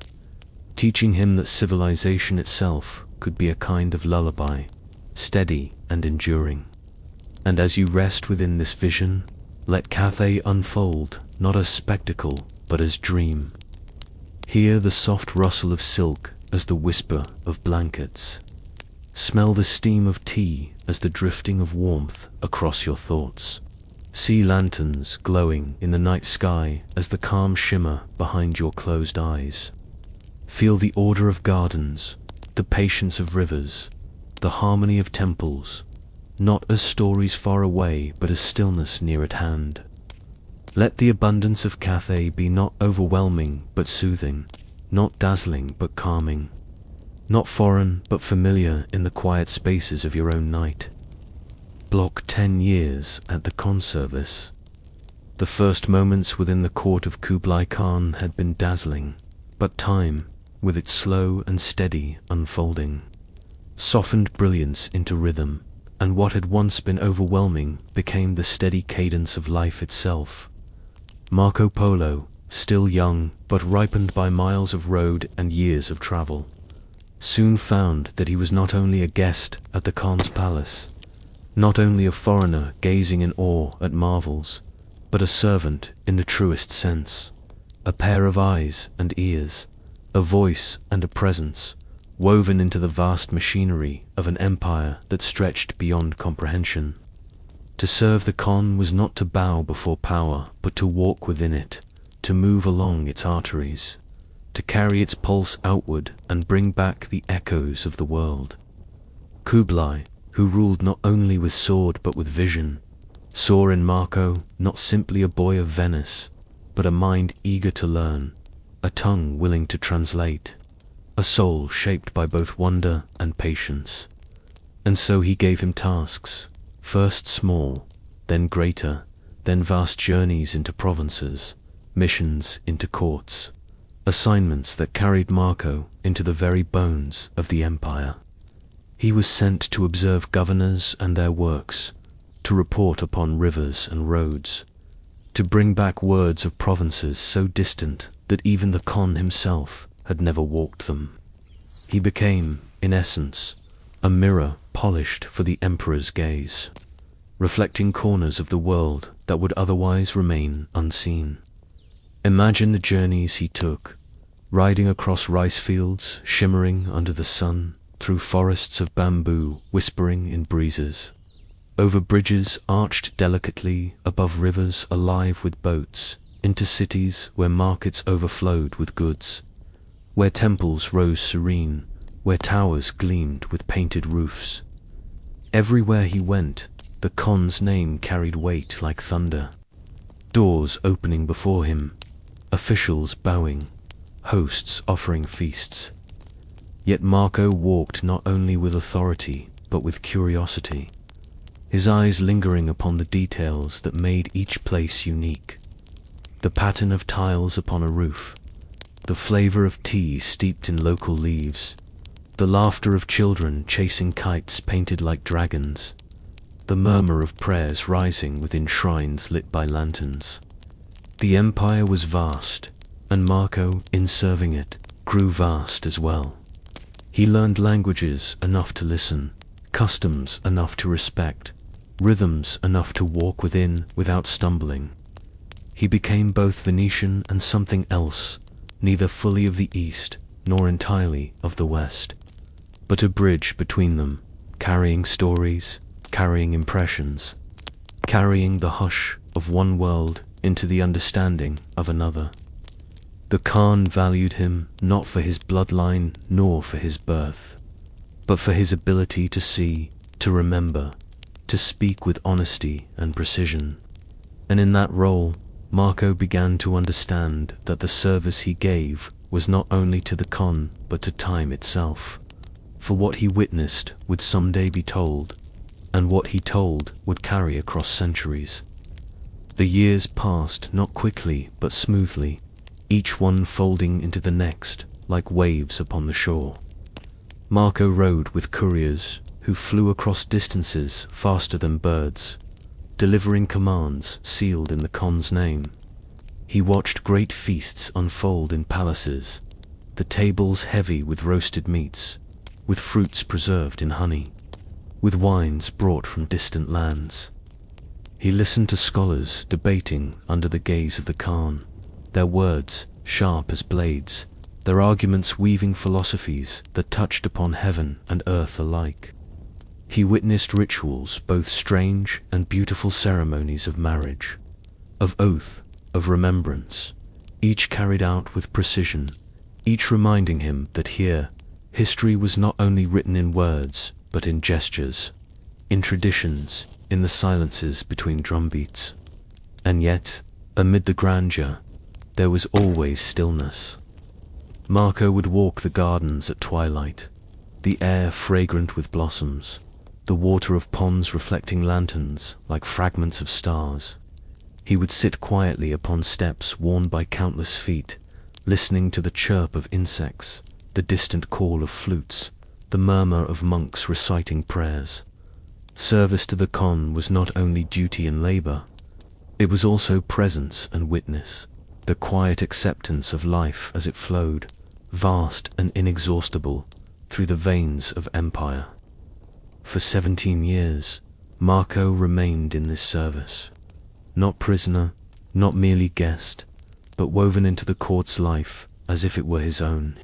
Speaker 1: teaching him that civilization itself could be a kind of lullaby, steady and enduring. And as you rest within this vision, let Cathay unfold not as spectacle but as dream. Hear the soft rustle of silk as the whisper of blankets. Smell the steam of tea as the drifting of warmth across your thoughts. See lanterns glowing in the night sky as the calm shimmer behind your closed eyes. Feel the order of gardens, the patience of rivers, the harmony of temples, not as stories far away but as stillness near at hand. Let the abundance of Cathay be not overwhelming but soothing, not dazzling but calming, not foreign but familiar in the quiet spaces of your own night. Block 10 years at the Khan service. The first moments within the court of Kublai Khan had been dazzling, but time, with its slow and steady unfolding, softened brilliance into rhythm, and what had once been overwhelming became the steady cadence of life itself. Marco Polo, still young but ripened by miles of road and years of travel, soon found that he was not only a guest at the Khan's palace, not only a foreigner gazing in awe at marvels, but a servant in the truest sense, a pair of eyes and ears, a voice and a presence, woven into the vast machinery of an empire that stretched beyond comprehension. To serve the Khan was not to bow before power, but to walk within it, to move along its arteries, to carry its pulse outward and bring back the echoes of the world. Kublai, who ruled not only with sword but with vision, saw in Marco not simply a boy of Venice, but a mind eager to learn, a tongue willing to translate, a soul shaped by both wonder and patience. And so he gave him tasks, first small, then greater, then vast journeys into provinces, missions into courts, assignments that carried Marco into the very bones of the empire. He was sent to observe governors and their works, to report upon rivers and roads, to bring back words of provinces so distant that even the Khan himself had never walked them. He became, in essence, a mirror polished for the emperor's gaze, reflecting corners of the world that would otherwise remain unseen. Imagine the journeys he took, riding across rice fields shimmering under the sun, through forests of bamboo whispering in breezes, over bridges arched delicately above rivers alive with boats, into cities where markets overflowed with goods, where temples rose serene, where towers gleamed with painted roofs. Everywhere he went, the Khan's name carried weight like thunder. Doors opening before him, officials bowing, hosts offering feasts. Yet Marco walked not only with authority, but with curiosity, his eyes lingering upon the details that made each place unique. The pattern of tiles upon a roof, the flavor of tea steeped in local leaves, the laughter of children chasing kites painted like dragons, the murmur of prayers rising within shrines lit by lanterns. The empire was vast, and Marco, in serving it, grew vast as well. He learned languages enough to listen, customs enough to respect, rhythms enough to walk within without stumbling. He became both Venetian and something else, neither fully of the East nor entirely of the West, but a bridge between them, carrying stories, carrying impressions, carrying the hush of one world into the understanding of another. The Khan valued him not for his bloodline nor for his birth, but for his ability to see, to remember, to speak with honesty and precision. And in that role, Marco began to understand that the service he gave was not only to the Khan but to time itself. For what he witnessed would someday be told, and what he told would carry across centuries. The years passed not quickly but smoothly, each one folding into the next like waves upon the shore. Marco rode with couriers who flew across distances faster than birds, delivering commands sealed in the Khan's name. He watched great feasts unfold in palaces, the tables heavy with roasted meats, with fruits preserved in honey, with wines brought from distant lands. He listened to scholars debating under the gaze of the Khan, their words sharp as blades, their arguments weaving philosophies that touched upon heaven and earth alike. He witnessed rituals, both strange and beautiful ceremonies of marriage, of oath, of remembrance, each carried out with precision, each reminding him that here, history was not only written in words, but in gestures, in traditions, in the silences between drumbeats. And yet, amid the grandeur, there was always stillness. Marco would walk the gardens at twilight, the air fragrant with blossoms, the water of ponds reflecting lanterns like fragments of stars. He would sit quietly upon steps worn by countless feet, listening to the chirp of insects, the distant call of flutes, the murmur of monks reciting prayers. Service to the Khan was not only duty and labor, it was also presence and witness, the quiet acceptance of life as it flowed, vast and inexhaustible, through the veins of empire. For 17 years, Marco remained in this service, not prisoner, not merely guest, but woven into the court's life as if it were his own.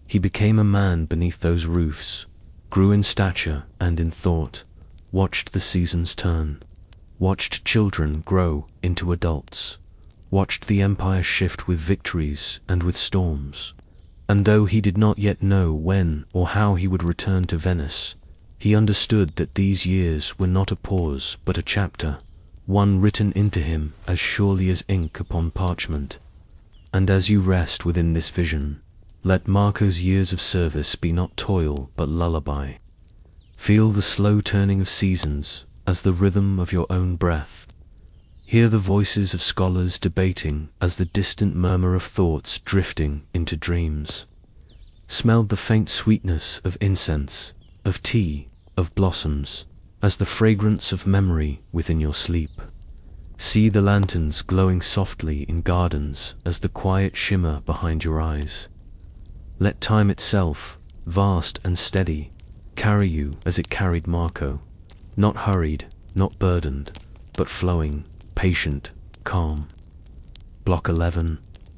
Speaker 1: He became a man beneath those roofs, grew in stature and in thought, watched the seasons turn, watched children grow into adults, watched the empire shift with victories and with storms. And though he did not yet know when or how he would return to Venice, he understood that these years were not a pause but a chapter, one written into him as surely as ink upon parchment. And as you rest within this vision, let Marco's years of service be not toil but lullaby. Feel the slow turning of seasons as the rhythm of your own breath. Hear the voices of scholars debating as the distant murmur of thoughts drifting into dreams. Smell the faint sweetness of incense, of tea, of blossoms, as the fragrance of memory within your sleep. See the lanterns glowing softly in gardens as the quiet shimmer behind your eyes. Let time itself, vast and steady, carry you as it carried Marco, not hurried, not burdened, but flowing, patient, calm. Block 11.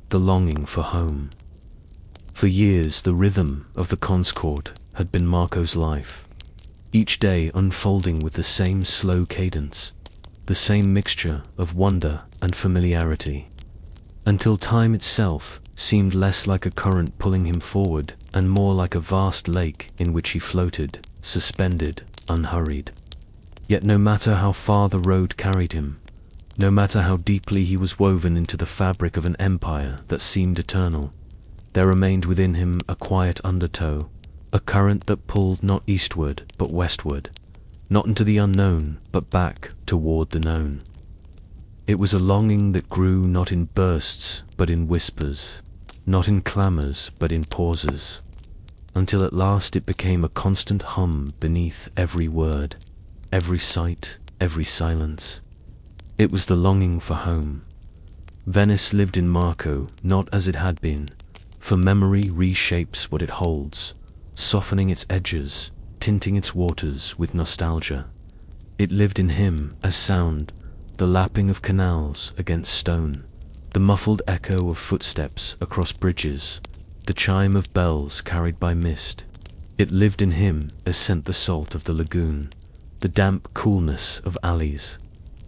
Speaker 1: The longing for home. For years the rhythm of the Consort had been Marco's life, each day unfolding with the same slow cadence, the same mixture of wonder and familiarity, until time itself seemed less like a current pulling him forward and more like a vast lake in which he floated, suspended, unhurried. Yet no matter how far the road carried him, no matter how deeply he was woven into the fabric of an empire that seemed eternal, there remained within him a quiet undertow, a current that pulled not eastward but westward, not into the unknown but back toward the known. It was a longing that grew not in bursts but in whispers, not in clamors but in pauses, until at last it became a constant hum beneath every word, every sight, every silence. It was the longing for home. Venice lived in Marco not as it had been, for memory reshapes what it holds, softening its edges, tinting its waters with nostalgia. It lived in him as sound, the lapping of canals against stone, the muffled echo of footsteps across bridges, the chime of bells carried by mist. It lived in him as scent the salt of the lagoon, the damp coolness of alleys,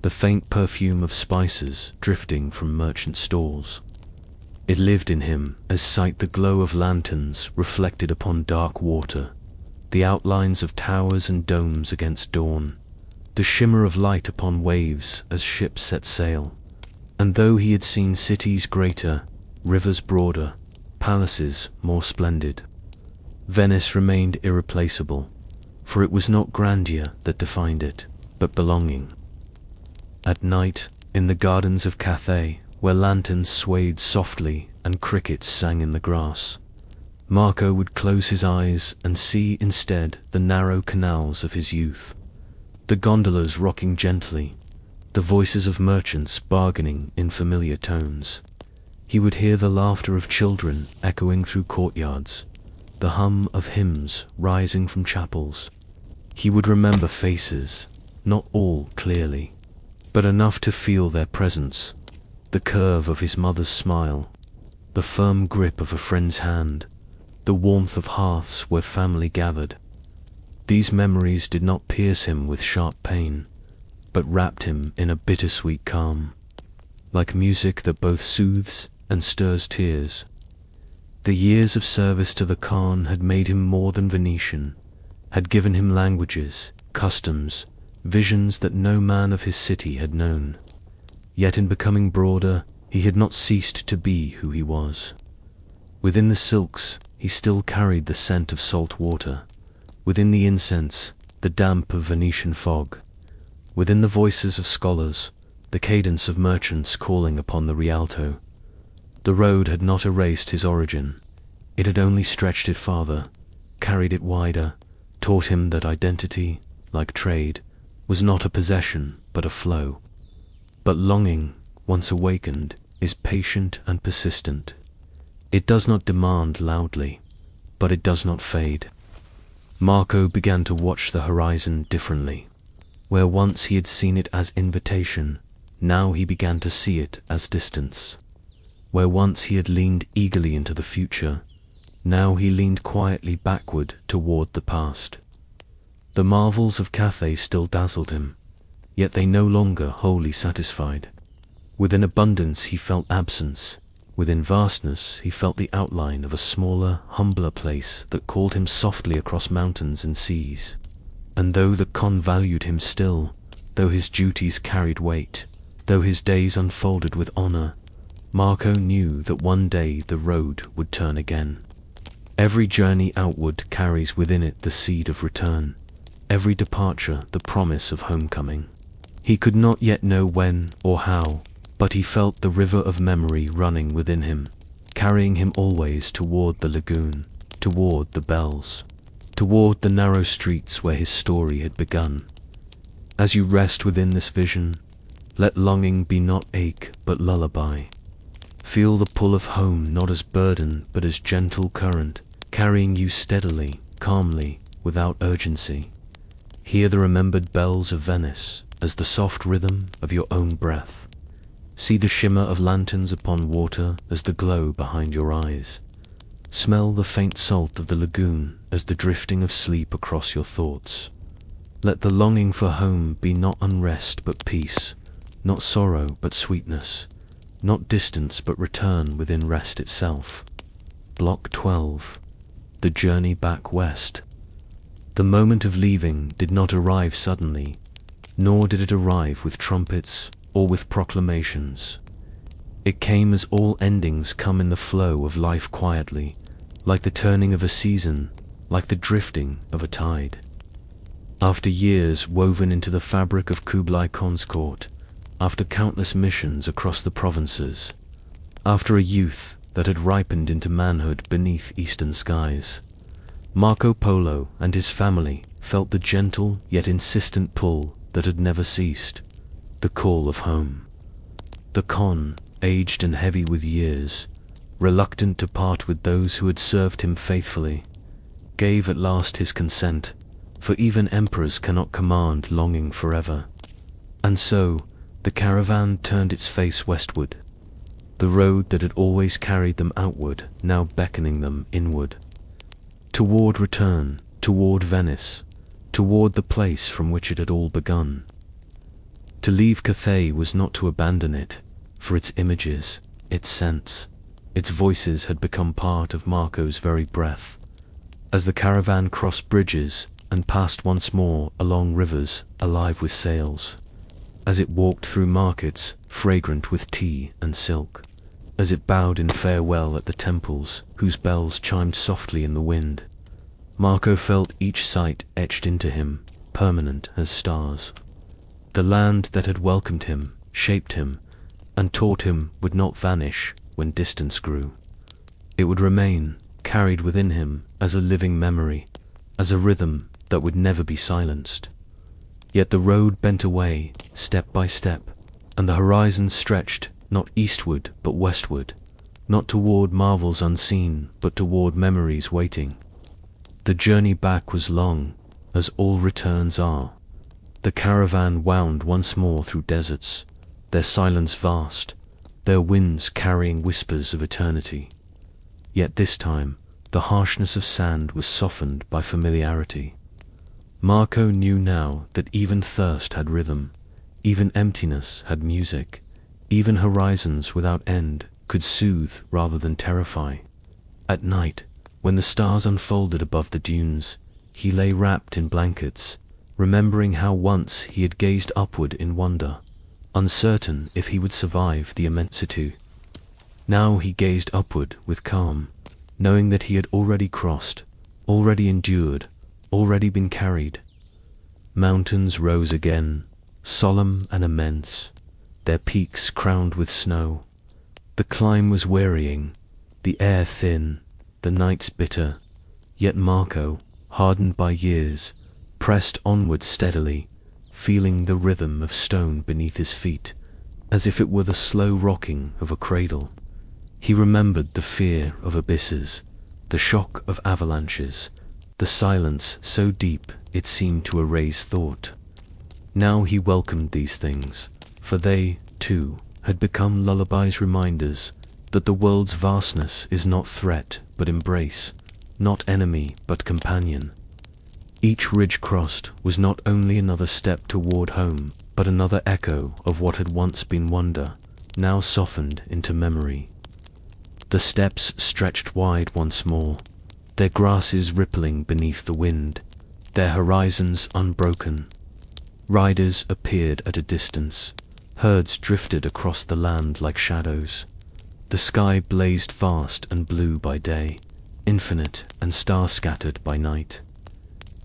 Speaker 1: the faint perfume of spices drifting from merchant stalls. It lived in him as sight the glow of lanterns reflected upon dark water, the outlines of towers and domes against dawn, the shimmer of light upon waves as ships set sail. And though he had seen cities greater, rivers broader, palaces more splendid, Venice remained irreplaceable, for it was not grandeur that defined it, but belonging. At night, in the gardens of Cathay, where lanterns swayed softly and crickets sang in the grass, Marco would close his eyes and see instead the narrow canals of his youth, the gondolas rocking gently, the voices of merchants bargaining in familiar tones. He would hear the laughter of children echoing through courtyards, the hum of hymns rising from chapels. He would remember faces, not all clearly, but enough to feel their presence, the curve of his mother's smile, the firm grip of a friend's hand, the warmth of hearths where family gathered. These memories did not pierce him with sharp pain, but wrapped him in a bittersweet calm, like music that both soothes and stirs tears. The years of service to the Khan had made him more than Venetian, had given him languages, customs, visions that no man of his city had known. Yet in becoming broader, he had not ceased to be who he was. Within the silks, he still carried the scent of salt water. Within the incense, the damp of Venetian fog. Within the voices of scholars, the cadence of merchants calling upon the Rialto. The road had not erased his origin. It had only stretched it farther, carried it wider, taught him that identity, like trade, was not a possession but a flow. But longing, once awakened, is patient and persistent. It does not demand loudly, but it does not fade. Marco began to watch the horizon differently. Where once he had seen it as invitation, now he began to see it as distance. Where once he had leaned eagerly into the future, now he leaned quietly backward toward the past. The marvels of Cathay still dazzled him, yet they no longer wholly satisfied. Within abundance he felt absence. Within vastness he felt the outline of a smaller, humbler place that called him softly across mountains and seas. And though the Khan valued him still, though his duties carried weight, though his days unfolded with honor, Marco knew that one day the road would turn again. Every journey outward carries within it the seed of return, every departure the promise of homecoming. He could not yet know when or how, but he felt the river of memory running within him, carrying him always toward the lagoon, toward the bells, toward the narrow streets where his story had begun. As you rest within this vision, let longing be not ache but lullaby. Feel the pull of home not as burden but as gentle current, carrying you steadily, calmly, without urgency. Hear the remembered bells of Venice as the soft rhythm of your own breath. See the shimmer of lanterns upon water as the glow behind your eyes. Smell the faint salt of the lagoon as the drifting of sleep across your thoughts. Let the longing for home be not unrest but peace, not sorrow but sweetness, not distance but return within rest itself. Block 12. The journey back west. The moment of leaving did not arrive suddenly, nor did it arrive with trumpets or with proclamations. It came as all endings come in the flow of life quietly, like the turning of a season, like the drifting of a tide. After years woven into the fabric of Kublai Khan's court, after countless missions across the provinces, after a youth that had ripened into manhood beneath eastern skies, Marco Polo and his family felt the gentle yet insistent pull that had never ceased, the call of home. The Khan, aged and heavy with years, reluctant to part with those who had served him faithfully, gave at last his consent, for even emperors cannot command longing forever. And so, the caravan turned its face westward, the road that had always carried them outward now beckoning them inward. Toward return, toward Venice, toward the place from which it had all begun. To leave Cathay was not to abandon it, for its images, its scents, its voices had become part of Marco's very breath. As the caravan crossed bridges and passed once more along rivers alive with sails, as it walked through markets fragrant with tea and silk, as it bowed in farewell at the temples whose bells chimed softly in the wind, Marco felt each sight etched into him, permanent as stars. The land that had welcomed him, shaped him, and taught him would not vanish when distance grew. It would remain, carried within him as a living memory, as a rhythm that would never be silenced. Yet the road bent away, step by step, and the horizon stretched not eastward but westward, not toward marvels unseen but toward memories waiting. The journey back was long, as all returns are. The caravan wound once more through deserts, their silence vast, their winds carrying whispers of eternity. Yet this time, the harshness of sand was softened by familiarity. Marco knew now that even thirst had rhythm, even emptiness had music, even horizons without end could soothe rather than terrify. At night, when the stars unfolded above the dunes, he lay wrapped in blankets, remembering how once he had gazed upward in wonder, uncertain if he would survive the immensity. Now he gazed upward with calm, knowing that he had already crossed, already endured, already been carried. Mountains rose again, solemn and immense, their peaks crowned with snow. The climb was wearying, the air thin, the nights bitter, yet Marco, hardened by years, pressed onward steadily, feeling the rhythm of stone beneath his feet, as if it were the slow rocking of a cradle. He remembered the fear of abysses, the shock of avalanches, the silence so deep it seemed to erase thought. Now he welcomed these things, for they, too, had become lullabies, reminders that the world's vastness is not threat but embrace, not enemy but companion. Each ridge crossed was not only another step toward home, but another echo of what had once been wonder, now softened into memory. The steppes stretched wide once more, their grasses rippling beneath the wind, their horizons unbroken. Riders appeared at a distance, herds drifted across the land like shadows. The sky blazed vast and blue by day, infinite and star-scattered by night.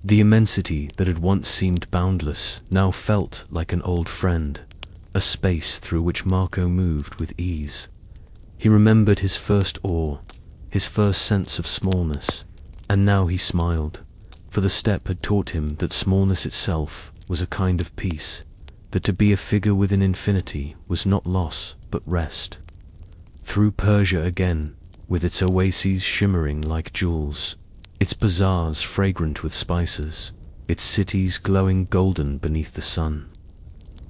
Speaker 1: The immensity that had once seemed boundless now felt like an old friend, a space through which Marco moved with ease. He remembered his first awe, his first sense of smallness, and now he smiled, for the steppe had taught him that smallness itself was a kind of peace, that to be a figure within infinity was not loss but rest. Through Persia again, with its oases shimmering like jewels, its bazaars fragrant with spices, its cities glowing golden beneath the sun.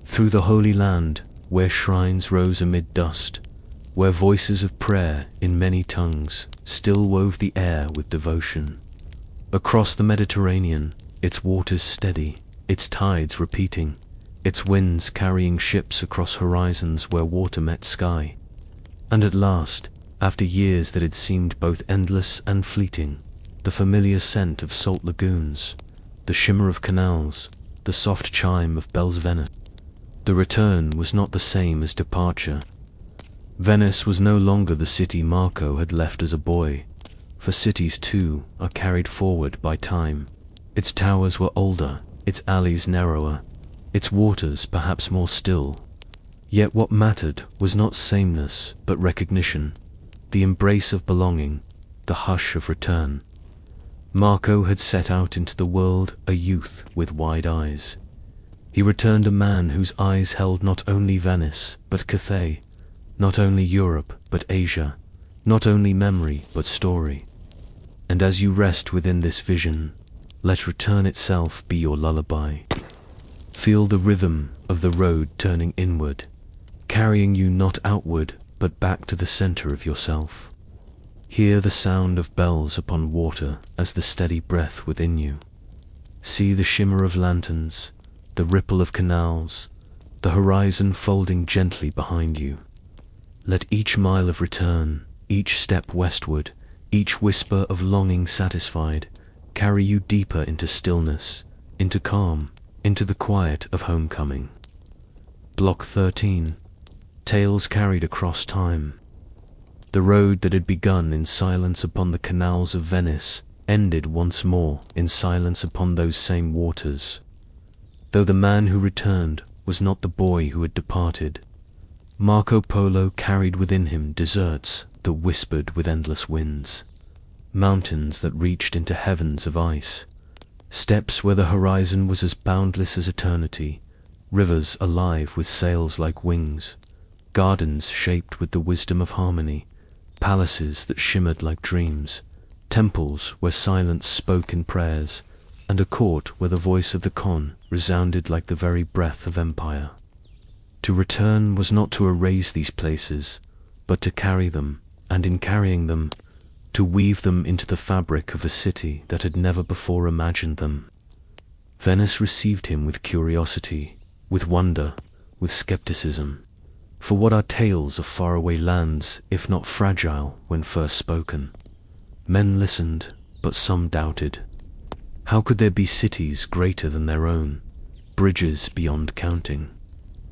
Speaker 1: Through the Holy Land, where shrines rose amid dust, where voices of prayer in many tongues still wove the air with devotion. Across the Mediterranean, its waters steady, its tides repeating, its winds carrying ships across horizons where water met sky. And at last, after years that had seemed both endless and fleeting, the familiar scent of salt lagoons, the shimmer of canals, the soft chime of bells. Venice. The return was not the same as departure. Venice was no longer the city Marco had left as a boy, for cities too are carried forward by time. Its towers were older, its alleys narrower, its waters perhaps more still. Yet what mattered was not sameness but recognition, the embrace of belonging, the hush of return. Marco had set out into the world a youth with wide eyes. He returned a man whose eyes held not only Venice but Cathay, not only Europe but Asia, not only memory but story. And as you rest within this vision, let return itself be your lullaby. Feel the rhythm of the road turning inward, carrying you not outward but back to the center of yourself. Hear the sound of bells upon water as the steady breath within you. See the shimmer of lanterns, the ripple of canals, the horizon folding gently behind you. Let each mile of return, each step westward, each whisper of longing satisfied, carry you deeper into stillness, into calm, into the quiet of homecoming. Block 13. Tales carried across time. The road that had begun in silence upon the canals of Venice ended once more in silence upon those same waters. Though the man who returned was not the boy who had departed, Marco Polo carried within him deserts that whispered with endless winds, mountains that reached into heavens of ice, steppes where the horizon was as boundless as eternity, rivers alive with sails like wings, gardens shaped with the wisdom of harmony, palaces that shimmered like dreams, temples where silence spoke in prayers, and a court where the voice of the Khan resounded like the very breath of empire. To return was not to erase these places, but to carry them, and in carrying them, to weave them into the fabric of a city that had never before imagined them. Venice received him with curiosity, with wonder, with skepticism. For what are tales of faraway lands, if not fragile when first spoken? Men listened, but some doubted. How could there be cities greater than their own, bridges beyond counting,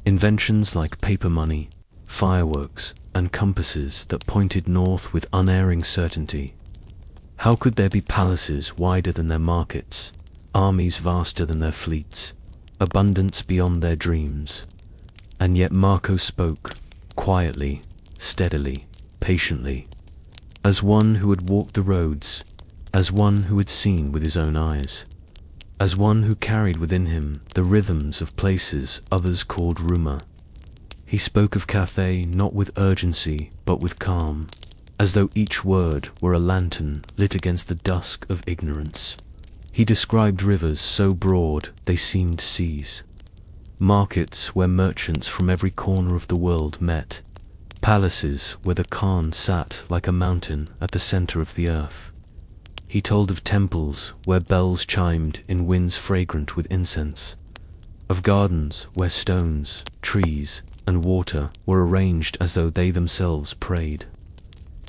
Speaker 1: inventions like paper money, fireworks, and compasses that pointed north with unerring certainty? How could there be palaces wider than their markets, armies vaster than their fleets, abundance beyond their dreams? And yet Marco spoke, quietly, steadily, patiently, as one who had walked the roads, as one who had seen with his own eyes, as one who carried within him the rhythms of places others called rumor. He spoke of Cathay not with urgency but with calm, as though each word were a lantern lit against the dusk of ignorance. He described rivers so broad they seemed seas, markets where merchants from every corner of the world met, palaces where the Khan sat like a mountain at the center of the earth. He told of temples where bells chimed in winds fragrant with incense, of gardens where stones, trees, and water were arranged as though they themselves prayed.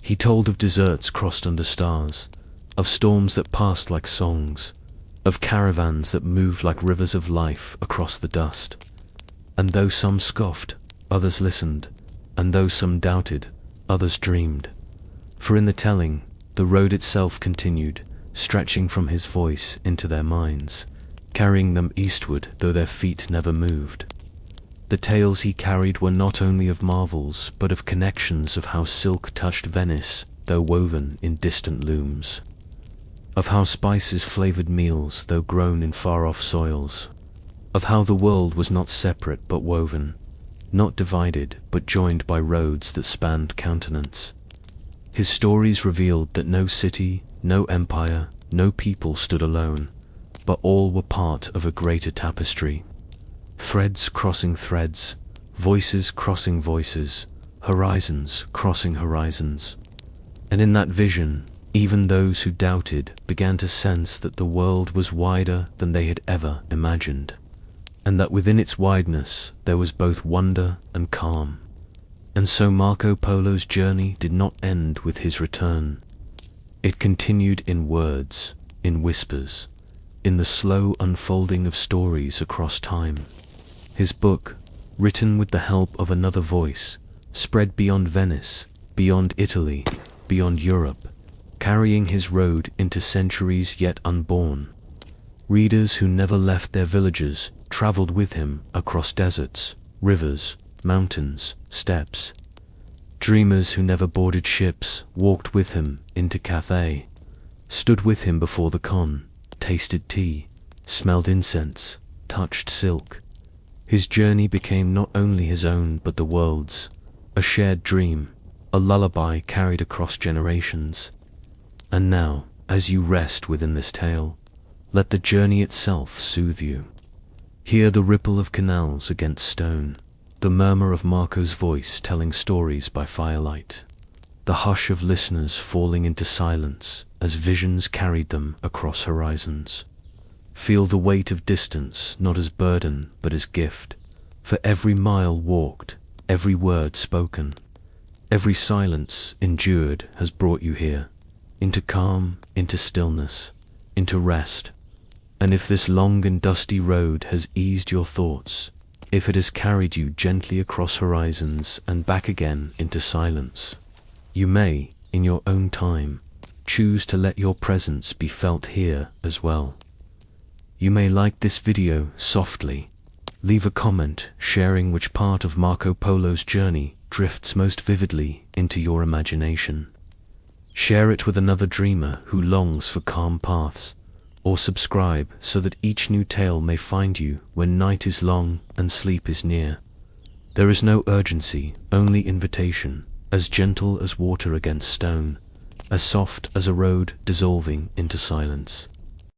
Speaker 1: He told of deserts crossed under stars, of storms that passed like songs, of caravans that moved like rivers of life across the dust. And though some scoffed, others listened, and though some doubted, others dreamed. For in the telling, the road itself continued, stretching from his voice into their minds, carrying them eastward though their feet never moved. The tales he carried were not only of marvels, but of connections, of how silk touched Venice, though woven in distant looms, of how spices flavored meals, though grown in far-off soils, of how the world was not separate but woven, not divided but joined by roads that spanned continents. His stories revealed that no city, no empire, no people stood alone, but all were part of a greater tapestry. Threads crossing threads, voices crossing voices, horizons crossing horizons. And in that vision, even those who doubted began to sense that the world was wider than they had ever imagined, and that within its wideness there was both wonder and calm. And so Marco Polo's journey did not end with his return. It continued in words, in whispers, in the slow unfolding of stories across time. His book, written with the help of another voice, spread beyond Venice, beyond Italy, beyond Europe, carrying his road into centuries yet unborn. Readers who never left their villages traveled with him across deserts, rivers, mountains, steppes. Dreamers who never boarded ships walked with him into Cathay, stood with him before the Khan, tasted tea, smelled incense, touched silk. His journey became not only his own but the world's, a shared dream, a lullaby carried across generations. And now, as you rest within this tale, let the journey itself soothe you. Hear the ripple of canals against stone, the murmur of Marco's voice telling stories by firelight, the hush of listeners falling into silence as visions carried them across horizons. Feel the weight of distance not as burden but as gift, for every mile walked, every word spoken, every silence endured has brought you here, into calm, into stillness, into rest. And if this long and dusty road has eased your thoughts, if it has carried you gently across horizons and back again into silence, you may, in your own time, choose to let your presence be felt here as well. You may like this video softly. Leave a comment sharing which part of Marco Polo's journey drifts most vividly into your imagination. Share it with another dreamer who longs for calm paths, or subscribe so that each new tale may find you when night is long and sleep is near. There is no urgency, only invitation, as gentle as water against stone, as soft as a road dissolving into silence.